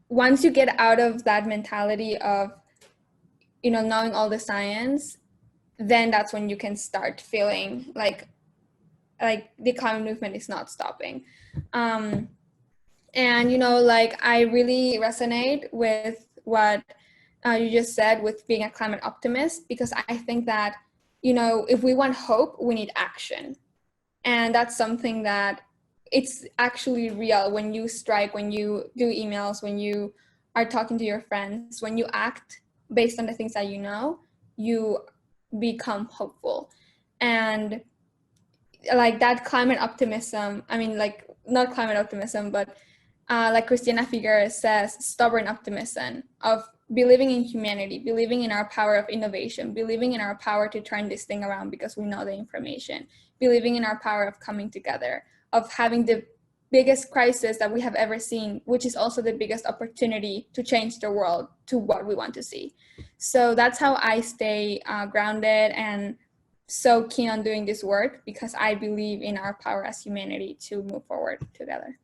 once you get out of that mentality of, knowing all the science, then that's when you can start feeling like the climate movement is not stopping. And like I really resonate with what you just said with being a climate optimist, because I think that if we want hope, we need action. And that's something that it's actually real when you strike, when you do emails, when you are talking to your friends, when you act based on the things that you become hopeful. And like that climate optimism, I mean, like not climate optimism, but like Christina Figueres says, stubborn optimism of believing in humanity, believing in our power of innovation, believing in our power to turn this thing around because we know the information, believing in our power of coming together, of having the biggest crisis that we have ever seen, which is also the biggest opportunity to change the world to what we want to see. So that's how I stay grounded and so keen on doing this work, because I believe in our power as humanity to move forward together.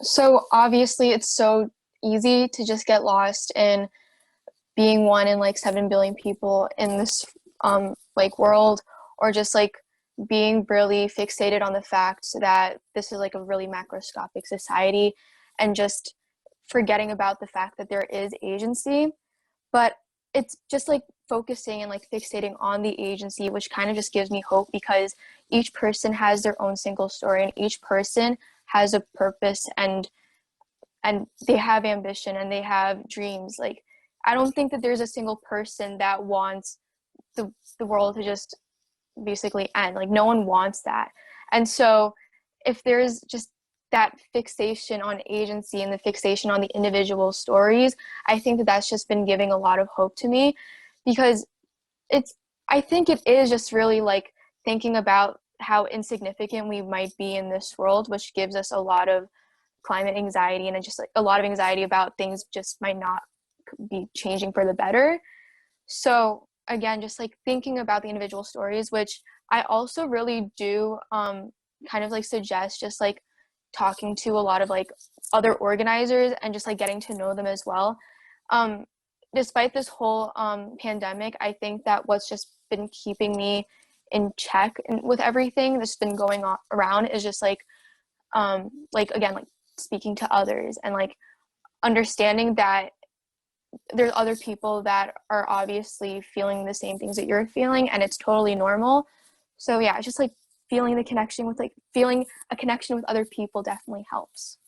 So obviously it's so easy to just get lost in being one in like 7 billion people in this like world, or just like being really fixated on the fact that this is like a really macroscopic society, and just forgetting about the fact that there is agency. But it's just like focusing and like fixating on the agency, which kind of just gives me hope, because each person has their own single story, and each person has a purpose, and they have ambition and they have dreams. Like, I don't think that there's a single person that wants the world to just basically end. Like, no one wants that. And so if there's just that fixation on agency and the fixation on the individual stories, I think that that's just been giving a lot of hope to me, because I think it is just really like thinking about how insignificant we might be in this world, which gives us a lot of climate anxiety, and just like a lot of anxiety about things just might not be changing for the better. So again, just like thinking about the individual stories, which I also really do kind of like suggest just like talking to a lot of like other organizers and just like getting to know them as well. Despite this whole pandemic, I think that what's just been keeping me in check and with everything that's been going on around is just like again, like speaking to others and like understanding that there's other people that are obviously feeling the same things that you're feeling, and it's totally normal. So yeah, it's just like feeling a connection with other people definitely helps.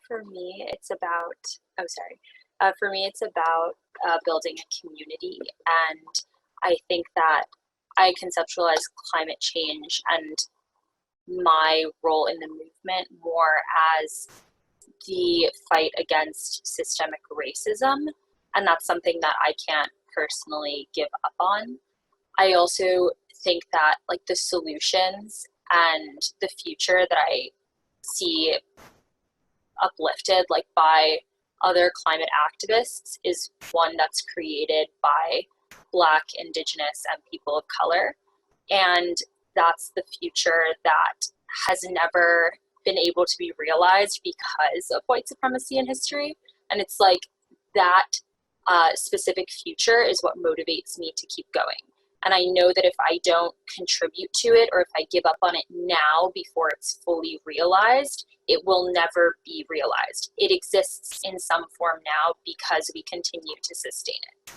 For me, it's about, for me, it's about building a community. And I think that I conceptualize climate change and my role in the movement more as the fight against systemic racism. And that's something that I can't personally give up on. I also think that like the solutions and the future that I see uplifted like by other climate activists is one that's created by Black, Indigenous, and people of color. And that's the future that has never been able to be realized because of white supremacy in history. And it's like that specific future is what motivates me to keep going. And I know that if I don't contribute to it, or if I give up on it now before it's fully realized, it will never be realized. It exists in some form now because we continue to sustain it.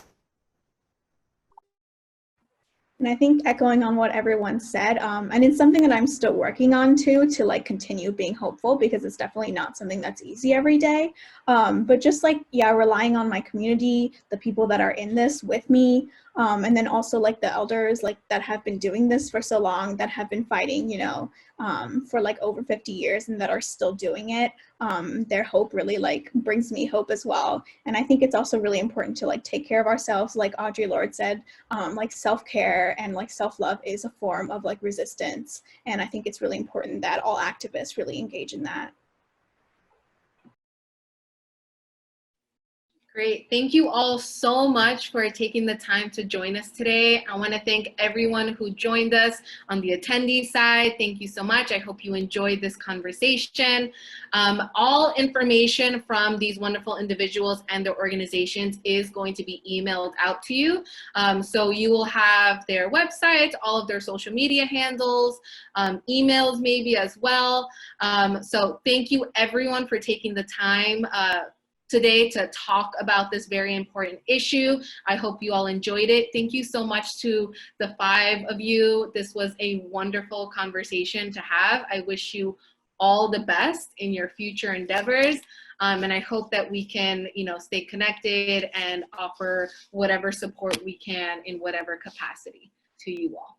And I think echoing on what everyone said, and it's something that I'm still working on too, to like continue being hopeful, because it's definitely not something that's easy every day. But just like, yeah, relying on my community, the people that are in this with me, and then also like the elders like that have been doing this for so long, that have been fighting, you know, for like over 50 years and that are still doing it. Their hope really like brings me hope as well. And I think it's also really important to like take care of ourselves, like Audre Lorde said. Like self-care and like self-love is a form of like resistance. And I think it's really important that all activists really engage in that. Great. Thank you all so much for taking the time to join us today. I want to thank everyone who joined us on the attendee side. Thank you so much. I hope you enjoyed this conversation. All information from these wonderful individuals and their organizations is going to be emailed out to you. So you will have their websites, all of their social media handles, emails maybe as well. So thank you everyone for taking the time today to talk about this very important issue. I hope you all enjoyed it. Thank you so much to the 5 of you. This was a wonderful conversation to have. I wish you all the best in your future endeavors. And I hope that we can, you know, stay connected and offer whatever support we can in whatever capacity to you all.